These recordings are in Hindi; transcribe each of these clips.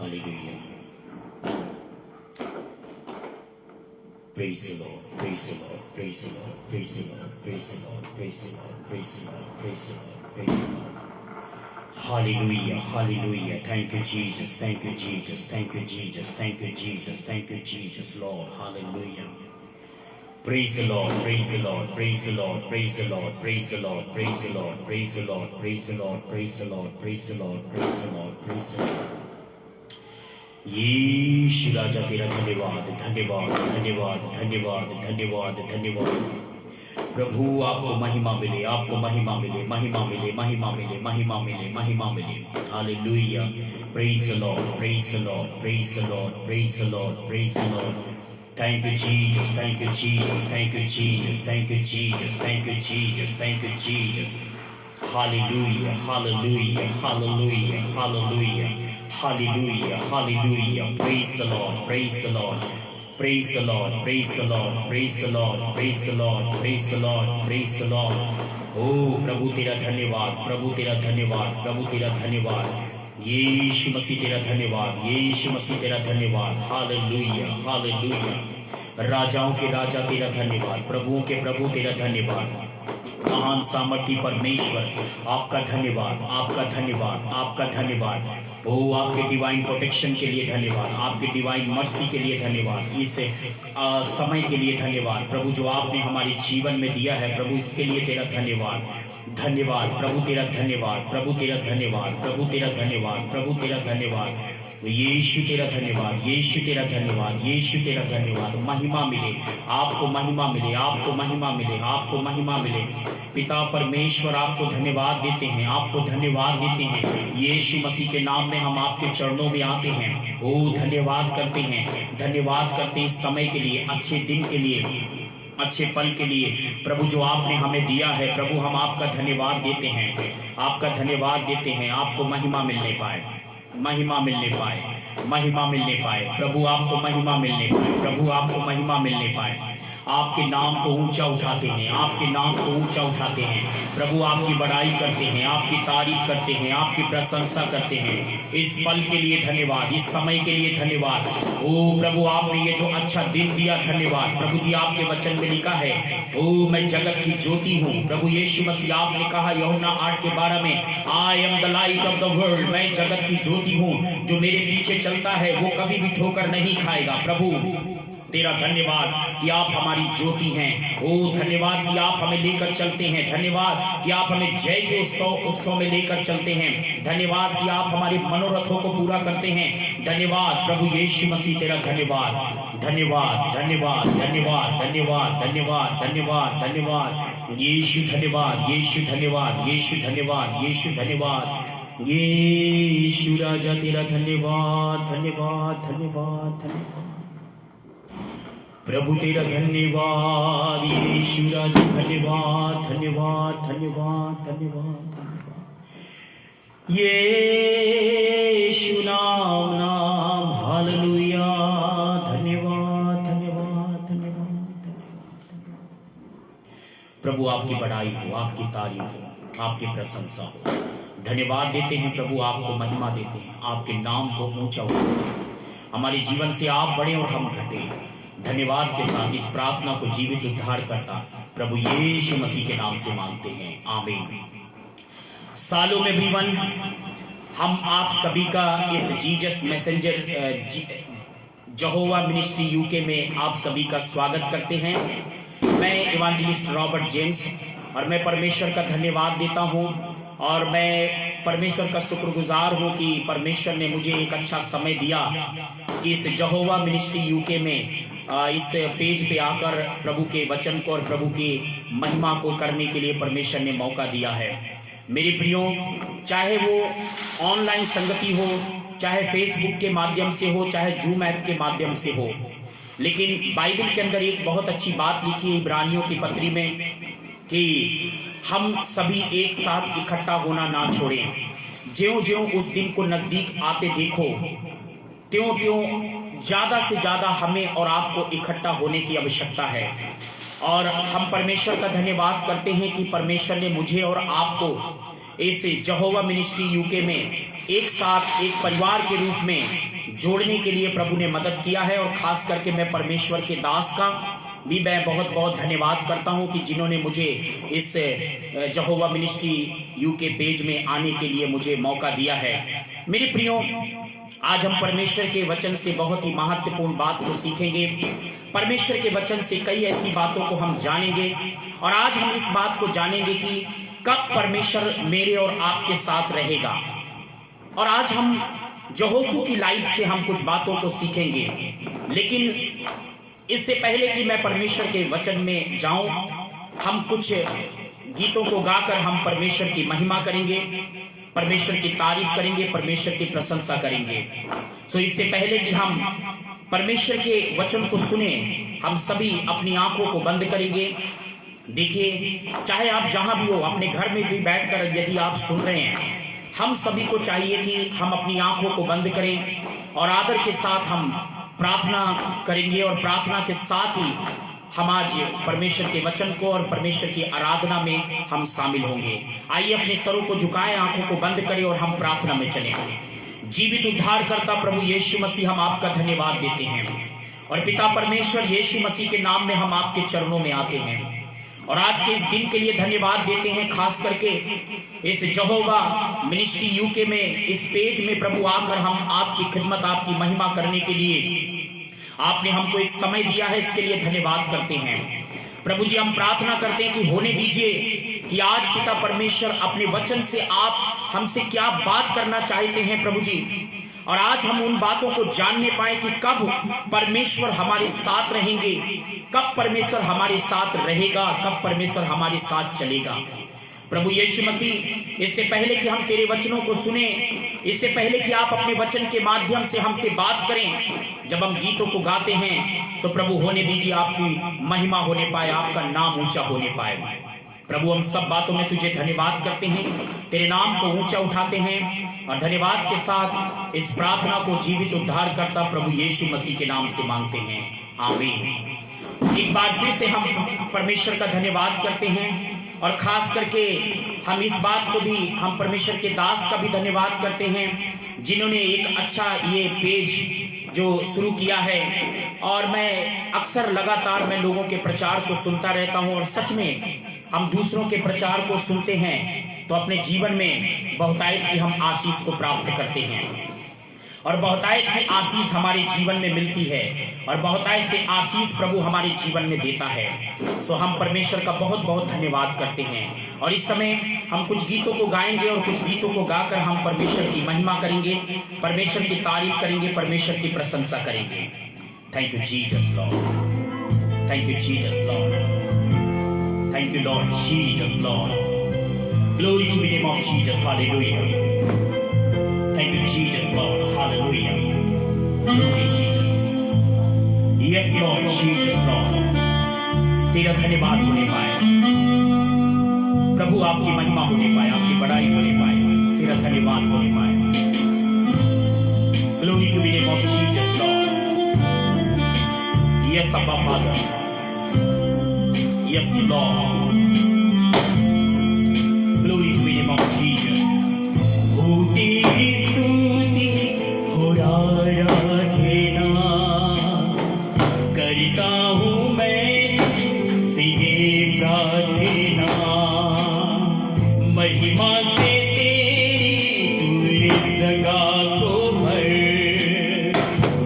Hallelujah. Praise the Lord, praise the Lord, praise the Lord, praise the Lord, praise the Lord, praise the Lord, praise the Lord, praise the Lord, praise the Lord. Hallelujah, hallelujah. Thank you, Jesus, thank you, Jesus, thank you, Jesus, thank you, Jesus, thank you, Jesus, Lord. Hallelujah. Praise the Lord, praise the Lord, praise the Lord, praise the Lord, praise the Lord, praise the Lord, praise the Lord, praise the Lord, praise the Lord, praise the Lord, praise the Lord, praise the Lord. यीशु राजा तेरा धन्यवाद धन्यवाद धन्यवाद धन्यवाद धन्यवाद धन्यवाद। प्रभु आपको महिमा मिले, आपको महिमा मिले, महिमा मिले, महिमा मिले, महिमा मिले, महिमा मिले। Hallelujah. Praise the Lord, praise the Lord, praise the Lord, praise the Lord, praise the Lord. Thank you, Jesus. Thank you, Jesus. Thank you, Jesus. Thank you, Jesus. Thank you, Jesus. Thank you, Jesus. Hallelujah. Hallelujah. Hallelujah. Hallelujah. Hallelujah. Hallelujah. Praise the Lord. Praise the Lord. Praise the Lord. Praise the Lord. Praise the Lord. Praise the Lord. Praise the Lord. Praise the Lord. Oh, प्रभु तेरा धन्यवाद, प्रभु तेरा धन्यवाद, प्रभु तेरा धन्यवाद। यीशु मसीह तेरा धन्यवाद, यीशु मसीह तेरा धन्यवाद। Hallelujah, hallelujah. राजाओं के राजा तेरा धन्यवाद, प्रभुओं के प्रभु तेरा धन्यवाद। महान सामर्थी परमेश्वर आपका धन्यवाद, आपका धन्यवाद, आपका धन्यवाद। ओ आपके डिवाइन प्रोटेक्शन के लिए धन्यवाद, आपके डिवाइन मर्सी के लिए धन्यवाद, इस समय के लिए धन्यवाद प्रभु जो आपने हमारे जीवन में दिया है प्रभु, इसके लिए तेरा धन्यवाद। धन्यवाद प्रभु तेरा धन्यवाद, प्रभु तेरा धन्यवाद, प्रभु तेरा धन्यवाद, प्रभु तेरा धन्यवाद। यीशु तेरा धन्यवाद, यीशु तेरा धन्यवाद, यीशु तेरा धन्यवाद। महिमा मिले आपको, महिमा मिले आपको, महिमा मिले आपको, महिमा मिले। पिता परमेश्वर आपको धन्यवाद देते हैं, आपको धन्यवाद देते हैं। यीशु मसीह के नाम में हम आपके चरणों में आते हैं। ओ धन्यवाद करते हैं, धन्यवाद करते हैं इस समय के लिए, अच्छे दिन के लिए, अच्छे पल के लिए प्रभु जो आपने हमें दिया है। प्रभु हम आपका धन्यवाद देते हैं, आपका धन्यवाद देते हैं। आपको महिमा मिलने पाए, महिमा मिलने पाए, महिमा मिलने पाए। प्रभु आपको महिमा मिलने पाए, प्रभु आपको महिमा मिलने पाए। आपके नाम को ऊंचा उठाते हैं, आपके नाम को ऊंचा उठाते हैं। प्रभु आपकी बड़ाई करते हैं, आपकी तारीफ करते हैं, आपकी प्रशंसा करते हैं। इस पल के लिए धन्यवाद, इस समय के लिए धन्यवाद। ओ प्रभु आपने ये जो अच्छा दिन दिया, धन्यवाद। प्रभु जी आपके वचन में लिखा है, ओ मैं जगत की ज्योति हूँ। प्रभु यीशु मसीह आपने कहा यूहन्ना 8:12 में, I am the light of the world. मैं जगत की ज्योति हूँ, जो मेरे पीछे चलता है वो कभी भी ठोकर नहीं खाएगा। प्रभु तेरा धन्यवाद कि आप हमारी ज्योति हैं। ओ धन्यवाद कि आप हमें लेकर चलते हैं। धन्यवाद कि आप हमें जय के उत्सव में लेकर चलते हैं। धन्यवाद कि आप हमारे मनोरथों को पूरा करते हैं। धन्यवाद प्रभु यीशु मसीह तेरा धन्यवाद, धन्यवाद, धन्यवाद, धन्यवाद, धन्यवाद, धन्यवाद, धन्यवाद, धन्यवाद। यीशु धन्यवाद, यीशु धन्यवाद, यीशु धन्यवाद, यीशु धन्यवाद। यीशु राजा तेरा धन्यवाद, धन्यवाद, धन्यवाद, धन्यवाद। प्रभु तेरा धन्यवाद, यीशु राजा धन्यवाद, धन्यवाद, धन्यवाद, धन्यवाद, धन्यवाद। यीशु नाम नाम, हालेलुया। धन्यवाद, धन्यवाद, धन्यवाद, धन्यवाद। प्रभु आपकी बड़ाई हो, आपकी तारीफ हो, आपकी प्रशंसा हो। धन्यवाद देते हैं प्रभु, आपको महिमा देते हैं, आपके नाम को ऊंचा उठाते हैं। हमारे जीवन से आप बढ़े और हम घटे। धन्यवाद के साथ इस प्रार्थना को जीवित उद्धार करता प्रभु यीशु मसीह के नाम से मांगते हैं, आमीन। सालों में एवरीवन, हम आप सभी का इस जीसस मैसेंजर यहोवा मिनिस्ट्री यूके में आप सभी का स्वागत करते हैं। मैं इवांजलिस्ट रॉबर्ट जेम्स, और मैं परमेश्वर का धन्यवाद देता हूं, और मैं परमेश्वर का शुक्रगुजार हूं कि परमेश्वर ने मुझे एक अच्छा समय दिया कि इस यहोवा मिनिस्ट्री यूके में इस पेज पे आकर प्रभु के वचन को और प्रभु की महिमा को करने के लिए परमेश्वर ने मौका दिया है। मेरे प्रियो, चाहे वो ऑनलाइन संगति हो, चाहे फेसबुक के माध्यम से हो, चाहे जूम ऐप के माध्यम से हो, लेकिन बाइबल के अंदर एक बहुत अच्छी बात लिखी है इब्रानियों की पत्री में कि हम सभी एक साथ इकट्ठा होना ना छोड़ें। ज्यों-ज्यों उस दिन को नजदीक आते देखो, त्यों-त्यों ज्यादा से ज्यादा हमें और आपको इकट्ठा होने की आवश्यकता है। और हम परमेश्वर का धन्यवाद करते हैं कि परमेश्वर ने मुझे और आपको इस यहोवा मिनिस्ट्री यूके में एक साथ एक परिवार के रूप में जोड़ने के लिए प्रभु ने मदद किया है। और खास करके मैं परमेश्वर के दास का भी मैं बहुत बहुत धन्यवाद करता हूं कि जिन्होंने मुझे इस यहोवा मिनिस्ट्री यूके पेज में आने के लिए मुझे मौका दिया है। मेरे प्रियो, आज हम परमेश्वर के वचन से बहुत ही महत्वपूर्ण बात को सीखेंगे। परमेश्वर के वचन से कई ऐसी बातों को हम जानेंगे और आज हम इस बात को जानेंगे कि कब परमेश्वर मेरे और आपके साथ रहेगा। और आज हम यहोशू की लाइफ से हम कुछ बातों को सीखेंगे। लेकिन इससे पहले कि मैं परमेश्वर के वचन में जाऊं, हम कुछ गीतों को गाकर हम परमेश्वर की महिमा करेंगे, परमेश्वर की तारीफ करेंगे, परमेश्वर की प्रशंसा करेंगे। सो इससे पहले कि हम परमेश्वर के वचन को सुने, हम सभी अपनी आंखों को बंद करेंगे। देखिए, चाहे आप जहां भी हो, अपने घर में भी बैठकर यदि आप सुन रहे हैं, हम सभी को चाहिए कि हम अपनी आंखों को बंद करें और आदर के साथ हम प्रार्थना करेंगे। और प्रार्थना के साथ ही हम आज परमेश्वर के वचन को और परमेश्वर की आराधना में हम शामिल होंगे। आइए अपने सरों को झुकाएं, आंखों को बंद करें और हम प्रार्थना में चलें। जीवित उद्धारकर्ता प्रभु यीशु मसीह, हम आपका धन्यवाद देते हैं और पिता परमेश्वर यीशु मसीह के नाम में हम आपके चरणों में आते हैं और आज के इस दिन के लिए धन्यवाद देते हैं। खास करके इस यहोवा मिनिस्ट्री यूके में इस पेज में प्रभु आकर हम आपकी खिदमत, आपकी महिमा करने के लिए आपने हमको एक समय दिया है, इसके लिए धन्यवाद करते हैं। प्रभु जी, हम प्रार्थना करते हैं कि होने दीजिए कि आज पिता परमेश्वर अपने वचन से आप हमसे क्या बात करना चाहते हैं प्रभु जी, और आज हम उन बातों को जानने पाए कि कब परमेश्वर हमारे साथ रहेंगे, कब परमेश्वर हमारे साथ रहेगा, कब परमेश्वर हमारे साथ चलेगा। प्रभु यीशु मसीह, इससे पहले कि हम तेरे वचनों को सुने, इससे पहले कि आप अपने वचन के माध्यम से हमसे बात करें, जब हम गीतों को गाते हैं तो प्रभु होने दीजिए आपकी महिमा होने पाए, आपका नाम ऊंचा होने पाए। प्रभु, हम सब बातों में तुझे धन्यवाद करते हैं, तेरे नाम को ऊंचा उठाते हैं और धन्यवाद के साथ इस प्रार्थना को जीवित उद्धारकर्ता प्रभु यीशु मसीह के नाम से मांगते हैं, आमीन। एक बार फिर से हम परमेश्वर का धन्यवाद करते हैं और खास करके हम इस बात को भी, हम परमेश्वर के दास का भी धन्यवाद करते हैं जिन्होंने एक अच्छा ये पेज जो शुरू किया है। और मैं अक्सर लगातार मैं लोगों के प्रचार को सुनता रहता हूं और सच में हम दूसरों के प्रचार को सुनते हैं तो अपने जीवन में बहुतायत की हम आशीष को प्राप्त करते हैं और बहुतायत की आशीष हमारे जीवन में मिलती है और बहुतायत से आशीष प्रभु हमारे जीवन में देता है। सो हम परमेश्वर का बहुत बहुत धन्यवाद करते हैं और इस समय हम कुछ गीतों को गाएंगे और कुछ गीतों को गाकर हम परमेश्वर की महिमा करेंगे, परमेश्वर की तारीफ करेंगे, परमेश्वर की प्रशंसा करेंगे। Thank you Jesus Lord, thank you Jesus Lord, thank you Lord Jesus Lord. Glory to the name of Jesus, हालेलुया। Thank you, Jesus, Lord. Hallelujah. Glory Jesus. Yes, Lord, Jesus, Lord. तेरा धन्यवाद होने पाए प्रभु, आपकी महिमा होने पाए, आपकी बड़ाई होने पाए, तेरा धन्यवाद होने पाए। Glory to the name of Jesus, Lord. Yes, Abba Father. Yes, Lord. Glory to the name of Jesus. तेरी स्तुति हो आराधना करता हूँ मैं तुझसे ये प्रार्थना, महिमा से तेरी तू इस जगह को भर,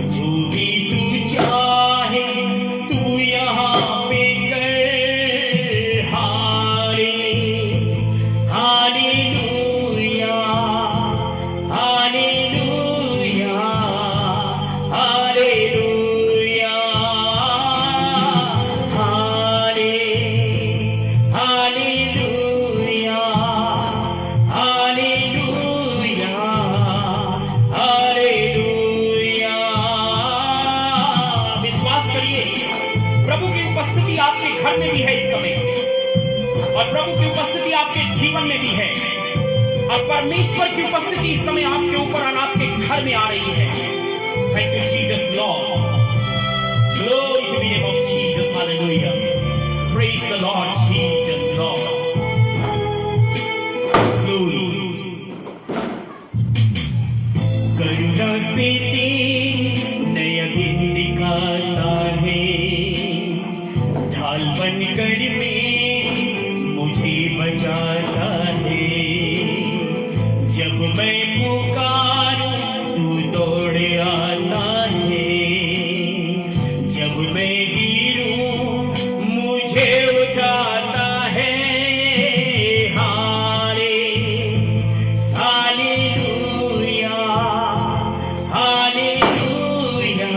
जो भी तू चाहे तू यहाँ पे कर। हाले हालेलुया, घर में भी है इस समय और प्रभु की उपस्थिति आपके जीवन में भी है और परमेश्वर की उपस्थिति इस समय आपके ऊपर और आपके घर में आ रही है। Thank you Jesus Lord, glory to the name of Jesus, hallelujah, praise the Lord Jesus Lord, glory. करुणा से जब मैं पुकारूं तू दौड़ आता है, जब मैं गिरूं मुझे उठाता है। हाले हालेलुया हालेलुया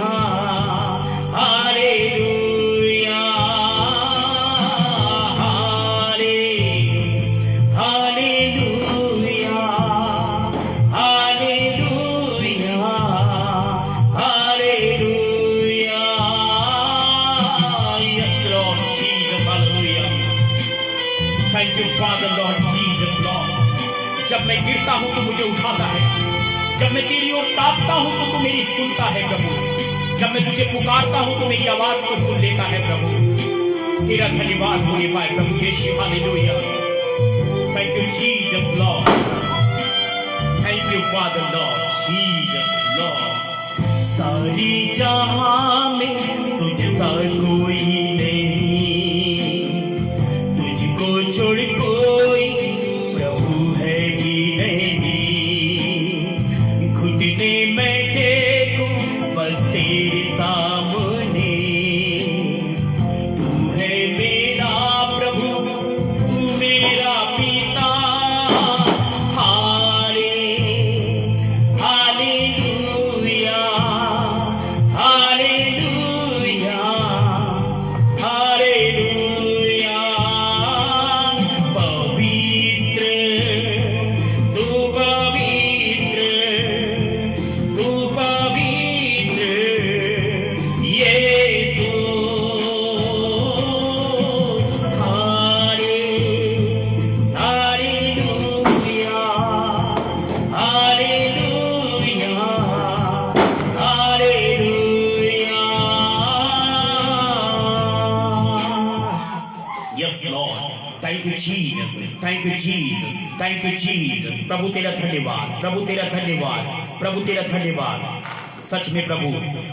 हालेलुया हाले hallelujah hallelujah hallelujah. Yes Lord Jesus, hallelujah. Thank you Father Lord Jesus Lord. जब मैं गिरता हूं तो मुझे उठाता है, जब मैं तेरी ओर ताकता हूं तो तू मेरी सुनता है प्रभु, जब मैं तुझे पुकारता हूं तो मेरी आवाज को सुन लेता है प्रभु। तेरा धन्यवाद होने पाए प्रभु यीशु, hallelujah. Thank you Jesus Lord. Thank you Father Lord Jesus Lord. सारी जहां में तुझसा कोई नहीं, तुझको छोड़ कोई प्रभु है भी नहीं। घुटने में टेकूं बस तेरे सामने, तू है मेरा प्रभु, तू मेरा पिता। हाले हालेलुया हालेलुया हालेलुया। पवित्र तू पवित्र तू पवित्र यीशु। हाले hallelujah hallelujah hallelujah. Yes Lord, thank you Jesus, thank you Jesus, thank you Jesus। प्रभु तेरा धन्यवाद, प्रभु तेरा धन्यवाद, प्रभु तेरा धन्यवाद। सच में प्रभु,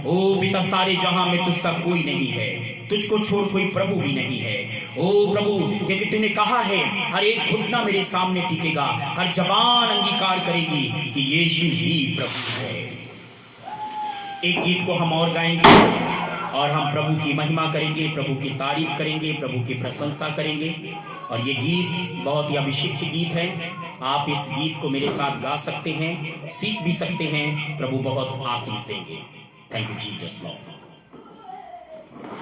ओ पिता सारे जहां में तुझसा कोई नहीं है, तुझको छोड़ कोई प्रभु भी नहीं है। ओ प्रभु, क्योंकि तूने कहा है हर एक घुटना मेरे सामने टिकेगा, हर जबान अंगीकार करेगी कि यीशु ही प्रभु है। एक गीत को हम और गाएंगे और हम प्रभु की महिमा करेंगे, प्रभु की तारीफ करेंगे, प्रभु की प्रशंसा करेंगे। और ये गीत बहुत ही अभिषिक्त गीत है। आप इस गीत को मेरे साथ गा सकते हैं, सीख भी सकते हैं। प्रभु बहुत आशीष देंगे। Thank you Jesus Lord.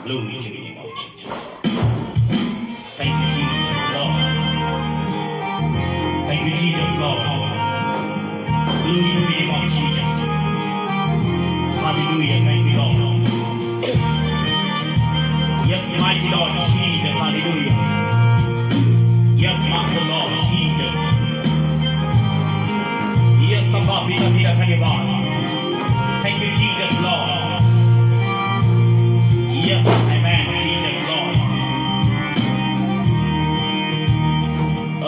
Glory to the name of Jesus. Thank you Jesus Lord. Thank you Jesus Lord. Glory to the name of Jesus. Hallelujah. Thank you Lord. Yes, mighty Lord Jesus. Hallelujah. Yes, Master Lord Jesus. Yes, Abba Pita Pita धन्यवाद. Thank you Jesus Lord. Yes, amen Jesus Lord.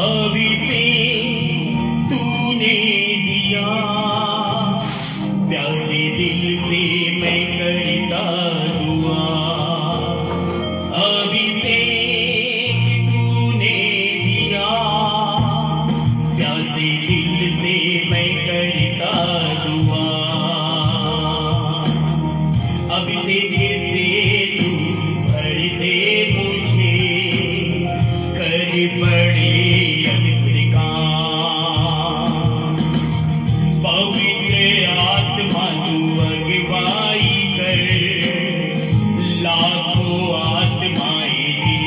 अभिषेक तूने दिया, प्यासे दिल से मैं करता दुआ। अभिषेक तूने दिया, प्यासे दिल से मैं करता दुआ। अभिषेक से तू भर दे मुझे, कर बड़े अद्भुत काम। पवित्र आत्मा तू अगुवाई कर, लाखों आत्माएं दी।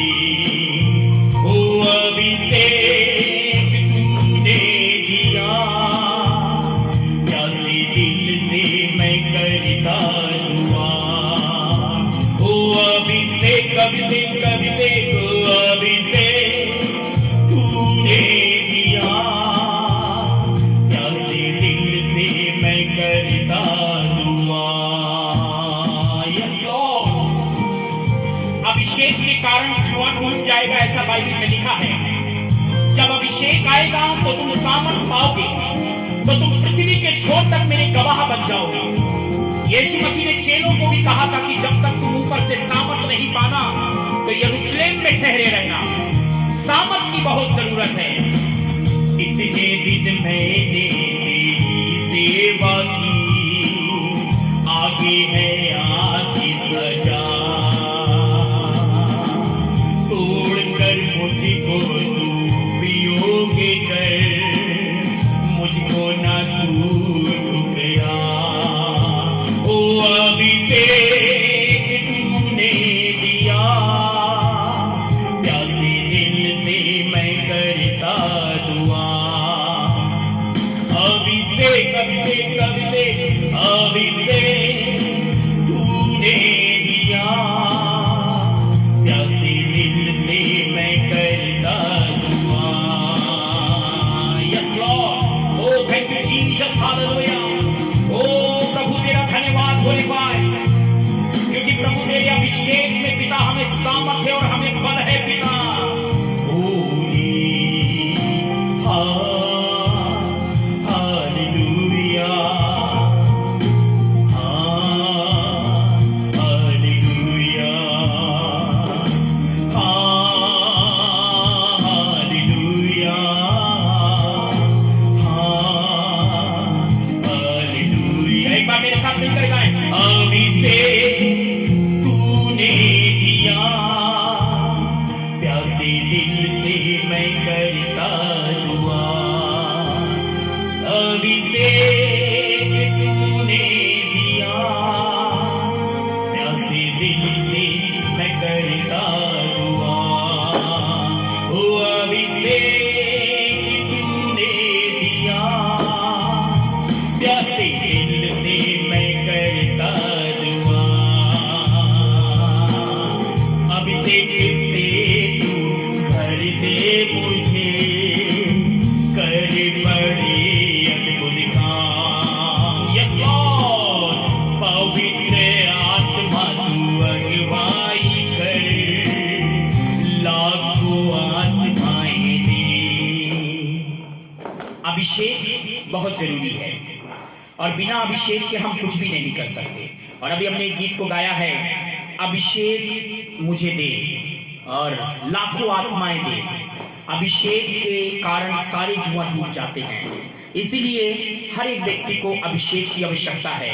ओ अभिषेक तूने दिया, प्यासे दिल से मैं करता दुआ। ओ अभिषेक अभिषेक अभिषेक अभिषेक तूने दिया, प्यासे दिल से मैं करता दुआ। Yes Lord. अभिषेक के कारण जुआ टूट जाएगा, ऐसा बाइबल में लिखा है। जब अभिषेक आएगा तो तुम सामर्थ पाओगे, तो तुम पृथ्वी के छोर तक मेरे गवाह बन जाओगे। यीशु मसीह ने चेलों को भी कहा था कि जब तक तुम ऊपर से सामर्थ नहीं पाना तो यरूशलेम में ठहरे रहना। सामर्थ की बहुत जरूरत है। इतने दिन मैंने मांगते हैं आशीष हजार, तोड़कर मुझको तू वियोगी कर, मुझको ना तू ठुकरा। ओ अभिषेक तूने दिया, प्यासे दिल से मैं करता दुआ। अभिषेक अभिषेक अभिषेक अभिषेक तूने दिया, प्यासे दिल से मैं करता दुआ। Yes Lord, oh thank you Jesus, hallelujah. Oh प्रभु तेरा धन्यवाद होने पाए, क्योंकि प्रभु तेरे अभिषेक में पिता हमें सामर्थ्य और हमें बल है पिता। अभिषेक बहुत जरूरी है और बिना अभिषेक के हम कुछ भी नहीं कर सकते। और अभी हमने एक गीत को गाया है, अभिषेक मुझे दे और लाखों आत्माएं दे। अभिषेक के कारण सारे जुआ टूट जाते हैं, इसीलिए हर एक व्यक्ति को अभिषेक की आवश्यकता है।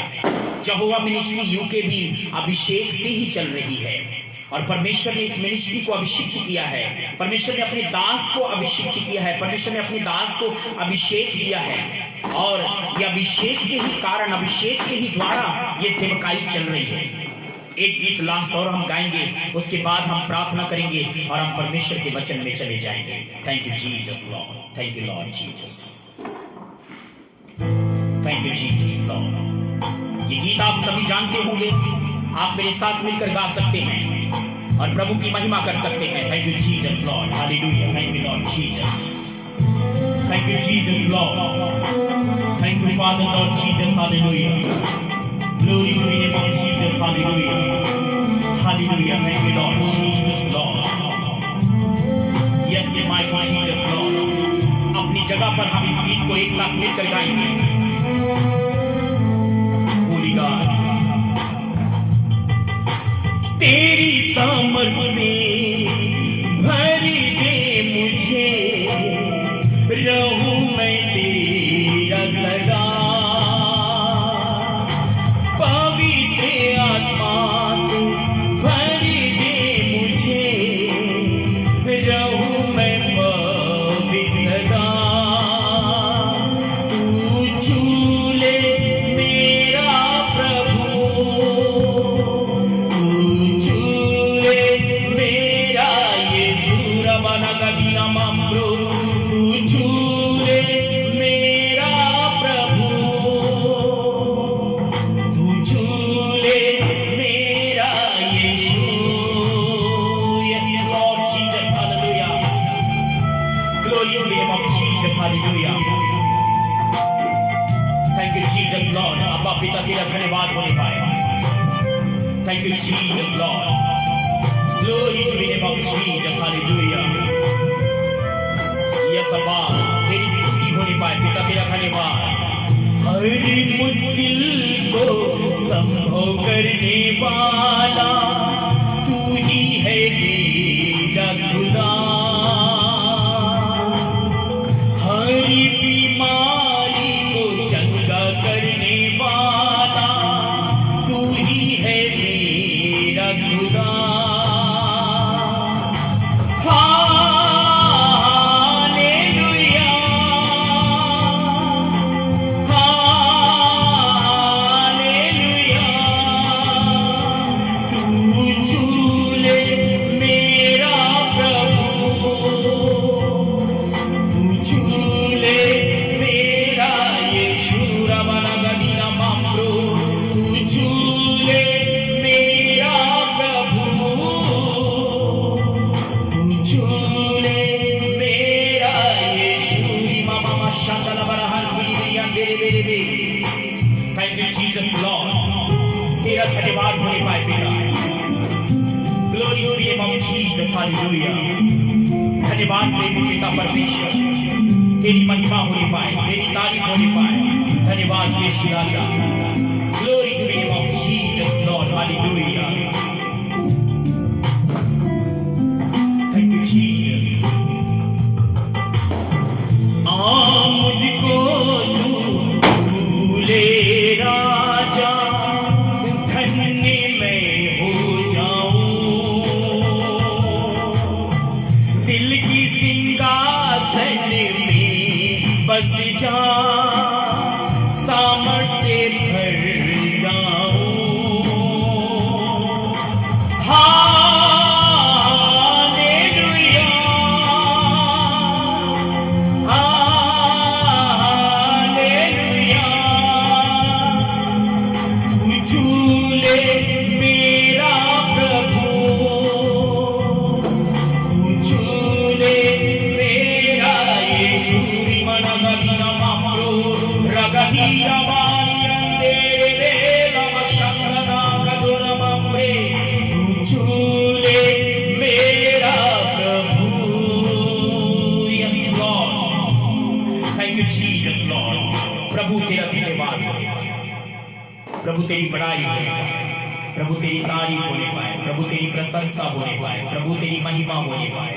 यहोवा मिनिस्ट्री यूके भी अभिषेक से ही चल रही है और परमेश्वर ने इस मिनिस्ट्री को अभिषिक्त किया है। परमेश्वर ने अपने दास को अभिषिक्त किया है, परमेश्वर ने अपने दास को अभिषेक दिया है और ये अभिषेक के ही कारण, अभिषेक के ही द्वारा ये सेवकाई चल रही है। एक गीत लास्ट और हम गाएंगे, उसके बाद हम प्रार्थना करेंगे और हम परमेश्वर के वचन में चले जाएंगे। Thank you Jesus Lord, thank you Lord Jesus, thank you Jesus Lord. ये गीत आप सभी जानते होंगे, आप मेरे साथ मिलकर गा सकते हैं और प्रभु की महिमा कर सकते हैं। Thank you Jesus Lord, hallelujah. Thank you Lord Jesus, thank you Jesus Lord, thank you father Lord Jesus, hallelujah. Glory to the name of Jesus, hallelujah, hallelujah. Thank you Lord Jesus Lord, yes mighty Jesus Lord। अपनी जगह पर हम इस गीत को एक साथ मिलकर गाएंगे। Holy God, तेरी सामर्थ से भर दे मुझे, रहूं मैं तेरा सदा। पिता तेरा धन्यवाद होने पाए। Thank you Jesus Lord, glory to the name of Jesus, हालेलुया। यस अब्बा, तेरी स्तुति होने पाए पिता तेरा धन्यवाद। हर मुश्किल को संभव करने वाला तू ही है मेरा खुदा। हर बीमारी को चंगा करने वाला तू थैंक यू जीसस लॉर्ड, तेरा धन्यवाद होने पाए पिता। Glory to the name of Jesus, हालेलुया। धन्यवाद प्रेमी पिता परमेश्वर, तेरी महिमा होने पाए, तेरी तारीफ होने पाए। धन्यवाद यीशु राजा। Glory to the name of Jesus Lord, hallelujah. Thank you Jesus. मुझको भूले राजा, धन्य मैं हो जाऊं। दिल की सिंहासन में बस जा, सामर्थ से भर जाऊं। प्रभु तेरा धन्यवाद हो, प्रभु तेरी बड़ाई हो, प्रभु तेरी तारीफ होने पाए, प्रभु तेरी प्रशंसा होने पाए, प्रभु तेरी महिमा होने पाए।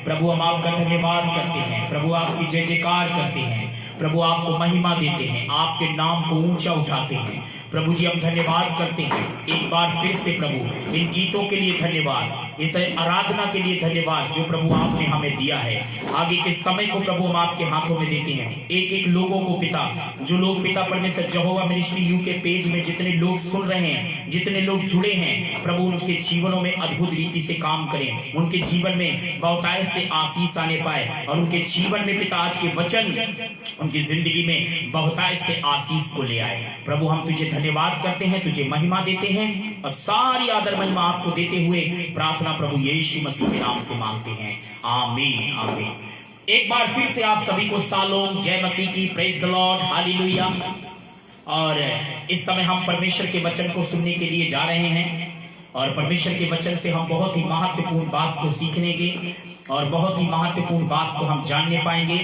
प्रभु हम आपका धन्यवाद करते हैं, प्रभु आपकी जय जयकार करते हैं, प्रभु आपको महिमा देते हैं, आपके नाम को ऊंचा उठाते हैं। प्रभु जी हम धन्यवाद करते हैं एक बार फिर से प्रभु, इन गीतों के लिए धन्यवाद, इस आराधना के लिए धन्यवाद जो प्रभु आपने हमें दिया है। आगे के समय को प्रभु हम आपके हाथों में देते हैं। एक एक लोगों को पिता, जो लोग पिता परमेश्वर यहोवा मिनिस्ट्री यू के पेज में जितने लोग सुन रहे हैं, जितने लोग जुड़े हैं, प्रभु उनके जीवनों में अद्भुत रीति से काम करें, उनके जीवन में बहुतायत से आशीष आने पाए और उनके जीवन में पिता आज के वचन उनकी जिंदगी में बहुतायत से आशीष को ले आए। प्रभु हम तुझे धन्यवाद करते हैं, तुझे महिमा देते हैं और सारी आदर महिमा आपको देते हुए प्रार्थना प्रभु यीशु मसीह के नाम से मांगते हैं, आमीन आमीन। एक बार फिर से आप सभी को शालोम, जय मसीह की, प्रेज द लॉर्ड, हालेलुया। और इस समय हम परमेश्वर के वचन को सुनने के लिए जा रहे हैं और परमेश्वर के वचन से हम बहुत ही महत्वपूर्ण बात को सीखनेंगे और बहुत ही महत्वपूर्ण बात को हम जानने पाएंगे।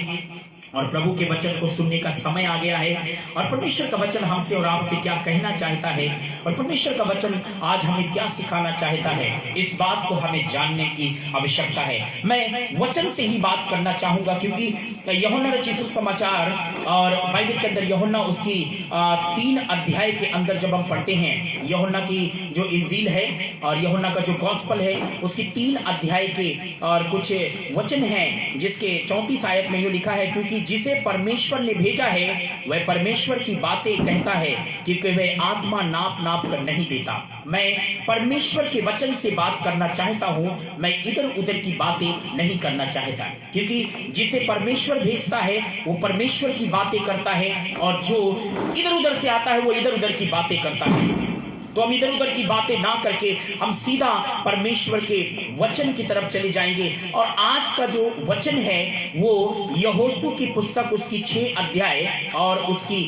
और प्रभु के वचन को सुनने का समय आ गया है और परमेश्वर का वचन हमसे और आपसे क्या कहना चाहता है और परमेश्वर का वचन आज हमें क्या सिखाना चाहता है, इस बात को हमें जानने की आवश्यकता है। मैं वचन से ही बात करना चाहूंगा क्योंकि यूहन्ना रचित सुसमाचार और बाइबल के अंदर यूहन्ना उसकी 3 अध्याय के अंदर जब हम पढ़ते हैं, यूहन्ना की जो इंजील है और यूहन्ना का जो गॉस्पेल है उसकी 3 अध्याय के और कुछ वचन हैं जिसके 34 आयत में यूं लिखा है, क्योंकि जिसे परमेश्वर ने भेजा है वह परमेश्वर की बातें कहता है क्योंकि वह आत्मा नाप नाप कर नहीं देता। मैं परमेश्वर के वचन से बात करना चाहता हूं, मैं इधर उधर की बातें नहीं करना चाहता, क्योंकि जिसे परमेश्वर भेजता है वो परमेश्वर की बातें करता है और जो इधर उधर से आता है वो इधर उधर की बातें करता है। तो हम इधर उधर की बातें ना करके हम सीधा परमेश्वर के वचन की तरफ चले जाएंगे। और आज का जो वचन है वो यहोशू की पुस्तक उसकी 6 अध्याय और उसकी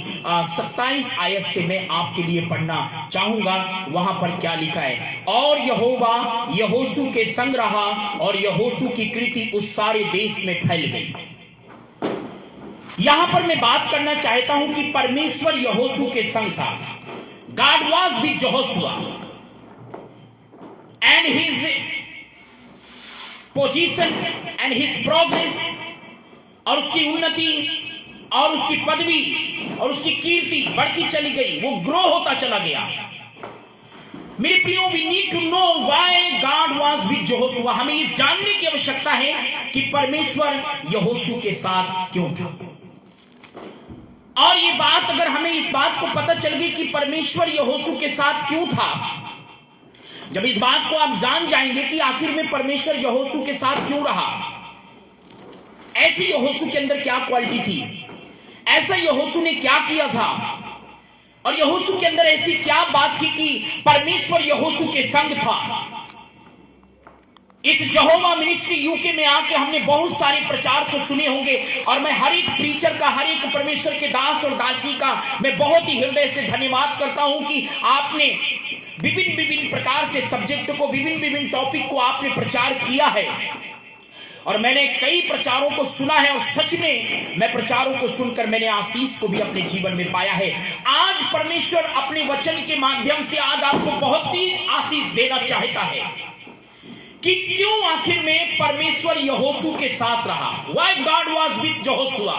27 आयत से मैं आपके लिए पढ़ना चाहूंगा। वहां पर क्या लिखा है, और यहोवा यहोशू के संग रहा और यहोशू की कृति उस सारे देश में फैल गई। यहां पर मैं बात करना चाहता हूं कि परमेश्वर यहोशू के संग था। God was with Joshua and his position and his progress, और उसकी उन्नति और उसकी पदवी और उसकी कीर्ति बढ़ती चली गई, वो ग्रो होता चला गया। मेरे प्रियो, we need to know why God was with Joshua। हमें ये जानने की आवश्यकता है कि परमेश्वर यहोशू के साथ क्यों था। और ये बात अगर हमें इस बात को पता चल गई कि परमेश्वर यहोशू के साथ क्यों था, जब इस बात को आप जान जाएंगे कि आखिर में परमेश्वर यहोशू के साथ क्यों रहा, ऐसी यहोशू के अंदर क्या क्वालिटी थी, ऐसा यहोशू ने क्या किया था और यहोशू के अंदर ऐसी क्या बात थी कि परमेश्वर यहोशू के संग था। इस यहोवा मिनिस्ट्री यूके में आके हमने बहुत सारे प्रचार को सुने होंगे, और मैं हर एक प्रीचर का, हर एक परमेश्वर के दास और दासी का मैं बहुत ही हृदय से धन्यवाद करता हूं कि आपने विभिन्न विभिन्न प्रकार से सब्जेक्ट को, विभिन्न विभिन्न टॉपिक को आपने प्रचार किया है। और मैंने कई प्रचारों को सुना है, और सच में मैं प्रचारों को सुनकर मैंने आशीष को भी अपने जीवन में पाया है। आज परमेश्वर अपने वचन के माध्यम से आज आपको बहुत ही आशीष देना चाहता है कि क्यों आखिर में परमेश्वर यहोशू के साथ रहा। Why God was with Joshua?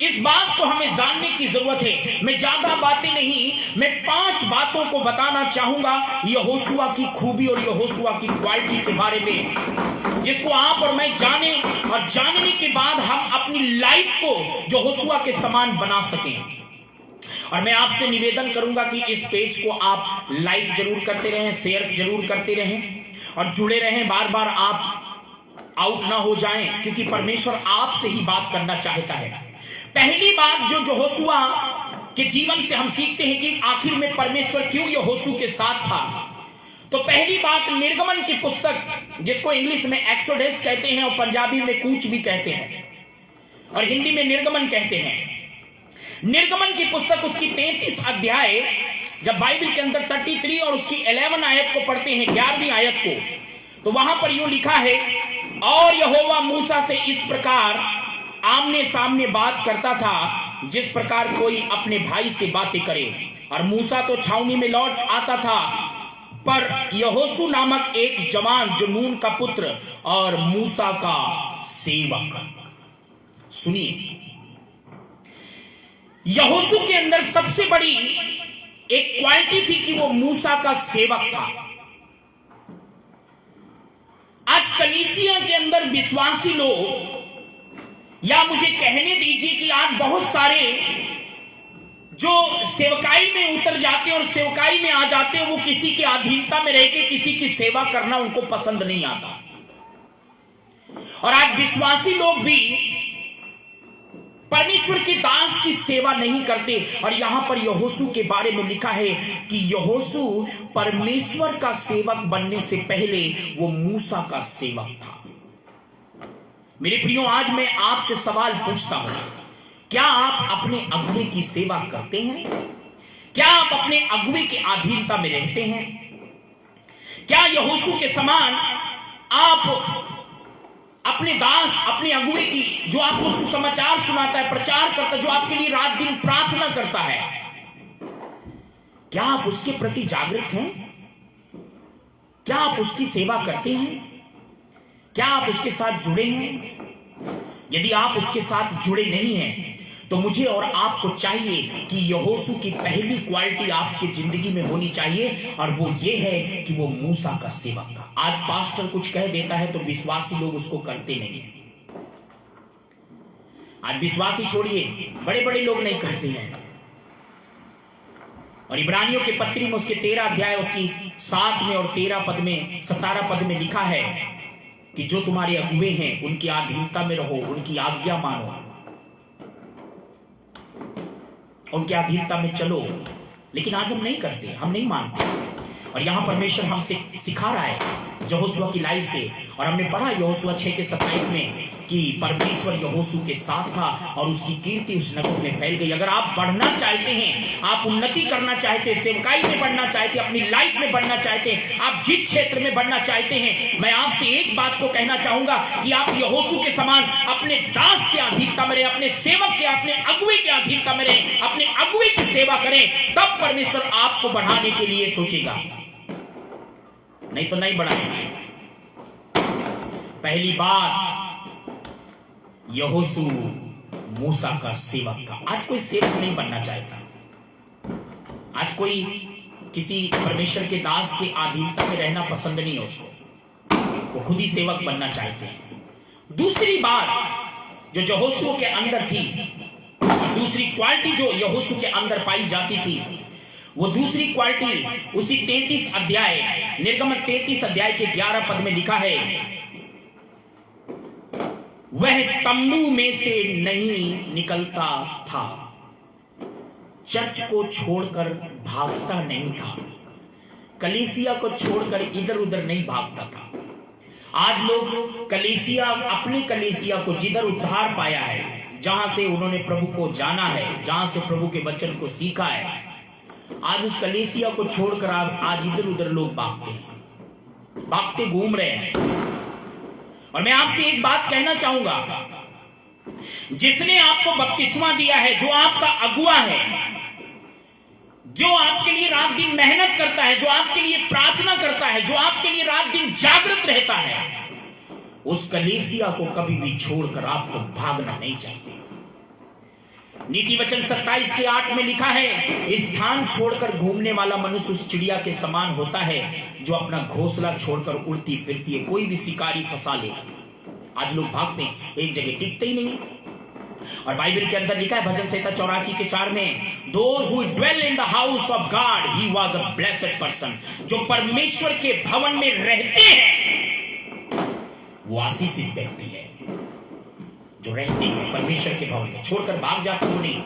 इस बात को हमें जानने की जरूरत है। मैं ज्यादा बातें नहीं, मैं 5 बातों को बताना चाहूंगा यहोशुआ की खूबी और यहोशुआ की क्वालिटी के बारे में, जिसको आप और मैं जाने, और जानने के बाद हम अपनी लाइफ को यहोशुआ के समान बना सकें। और मैं आपसे निवेदन करूंगा कि इस पेज को आप लाइक जरूर करते रहें, शेयर जरूर करते रहें और जुड़े रहें। बार बार आप आउट ना हो जाएं, क्योंकि परमेश्वर आपसे ही बात करना चाहता है। पहली बात जो यहोशुआ के जीवन से हम सीखते हैं कि आखिर में परमेश्वर क्यों यहोशू के साथ था, तो पहली बात निर्गमन की पुस्तक, जिसको इंग्लिश में एक्सोडस कहते हैं और पंजाबी में कूच भी कहते हैं और हिंदी में निर्गमन कहते हैं। निर्गमन की पुस्तक उसकी 33 अध्याय, जब बाइबल के अंदर 33 और उसकी 11 आयत को पढ़ते हैं, 11वीं आयत को, तो वहां पर यूं लिखा है, और यहोवा मूसा से इस प्रकार आमने सामने बात करता था जिस प्रकार कोई अपने भाई से बातें करे। और मूसा तो छावनी में लौट आता था, पर यहोशू नामक एक जवान जो नून का पुत्र और मूसा का सेवक, सुनिए, यहोशू के अंदर सबसे बड़ी एक क्वालिटी थी कि वो मूसा का सेवक था। आज कलीसिया के अंदर विश्वासी लोग, या मुझे कहने दीजिए कि आज बहुत सारे जो सेवकाई में उतर जाते हैं और सेवकाई में आ जाते हैं, वो किसी की अधीनता में रहकर किसी की सेवा करना उनको पसंद नहीं आता। और आज विश्वासी लोग भी परमेश्वर के दास की सेवा नहीं करते। और यहां पर यहोशू के बारे में लिखा है कि यहोशू परमेश्वर का सेवक बनने से पहले वो मूसा का सेवक था। मेरे प्रियो, आज मैं आपसे सवाल पूछता हूं, क्या आप अपने अगुवे की सेवा करते हैं? क्या आप अपने अगुवे की अधीनता में रहते हैं? क्या यहोशू के समान आप अपने दास, अपने अगुवे की, जो आपको सुसमाचार सुनाता है, प्रचार करता है, जो आपके लिए रात दिन प्रार्थना करता है, क्या आप उसके प्रति जागृत हैं? क्या आप उसकी सेवा करते हैं? क्या आप उसके साथ जुड़े हैं? यदि आप उसके साथ जुड़े नहीं हैं, तो मुझे और आपको चाहिए कि यहोशू की पहली क्वालिटी आपकी जिंदगी में होनी चाहिए, और वो ये है कि वो मूसा का सेवक था। आज पास्टर कुछ कह देता है तो विश्वासी लोग उसको करते नहीं है। आज विश्वासी छोड़िए, बड़े बड़े लोग नहीं करते हैं। और इब्रानियों के पत्री में उसके 13 अध्याय उसकी 7 में और 13 पद में, 17 पद में लिखा है कि जो तुम्हारे अगुवे हैं उनकी अधीनता में रहो, उनकी आज्ञा मानो, उनके अधीनता में चलो। लेकिन आज हम नहीं करते, हम नहीं मानते। और यहां परमेश्वर हमसे सिखा रहा है यहोशुआ की लाइफ से। और हमने पढ़ा यहोशुआ 6:27 में कि परमेश्वर यहोशू के साथ था और उसकी कीर्ति उस नगर में फैल गई। अगर आप बढ़ना चाहते हैं, आप उन्नति करना चाहते हैं, सेवकाई में बढ़ना चाहते हैं, अपनी लाइफ में बढ़ना चाहते हैं, आप जिस क्षेत्र में बढ़ना चाहते हैं, मैं आपसे एक बात को कहना चाहूंगा कि आप यहोशू के समान अपने दास के अधीनता में रहे, अपने सेवक के, अपने अगुवे के अधीनता में रहे, अपने अगुवे की सेवा करें, तब परमेश्वर आपको बढ़ाने के लिए सोचेगा, नहीं तो नहीं बढ़ाएगा। पहली बात, यहोशू मूसा का सेवक था। आज कोई सेवक नहीं बनना चाहता। आज कोई किसी परमेश्वर के दास के अधीनता में रहना पसंद नहीं है उसको, वो खुद ही सेवक बनना चाहते हैं। दूसरी बात जो यहोशू के अंदर थी, दूसरी क्वालिटी जो यहोशू के अंदर पाई जाती थी, वो दूसरी क्वालिटी उसी 33 अध्याय, निर्गमन 33 अध्याय के 11 पद में लिखा है, वह तंबू में से नहीं निकलता था, चर्च को छोड़कर भागता नहीं था, कलीसिया को छोड़कर इधर उधर नहीं भागता था। आज लोग कलीसिया, अपनी कलीसिया को जिधर उद्धार पाया है, जहां से उन्होंने प्रभु को जाना है, जहां से प्रभु के वचन को सीखा है, आज उस कलीसिया को छोड़कर आज इधर उधर लोग भागते हैं, भागते घूम रहे हैं। और मैं आपसे एक बात कहना चाहूंगा, जिसने आपको बपतिस्मा दिया है, जो आपका अगुआ है, जो आपके लिए रात दिन मेहनत करता है, जो आपके लिए प्रार्थना करता है, जो आपके लिए रात दिन जागृत रहता है, उस कलीसिया को कभी भी छोड़कर आपको भागना नहीं चाहिए। नीति वचन 27:8 में लिखा है, स्थान छोड़कर घूमने वाला मनुष्य उस चिड़िया के समान होता है जो अपना घोंसला छोड़कर उड़ती फिरती है, कोई भी शिकारी फंसा लेगा। आज लोग भागते हैं, एक जगह टिकते ही नहीं। और बाइबल के अंदर लिखा है भजन संहिता 84:4 में, Those who dwell in the house of God, he was a blessed person। जो परमेश्वर के भवन में रहते हैं वो आशीषित व्यक्ति है। जो रहते हैं परमेश्वर के भवन में, छोड़कर भाग जाते हो नहीं।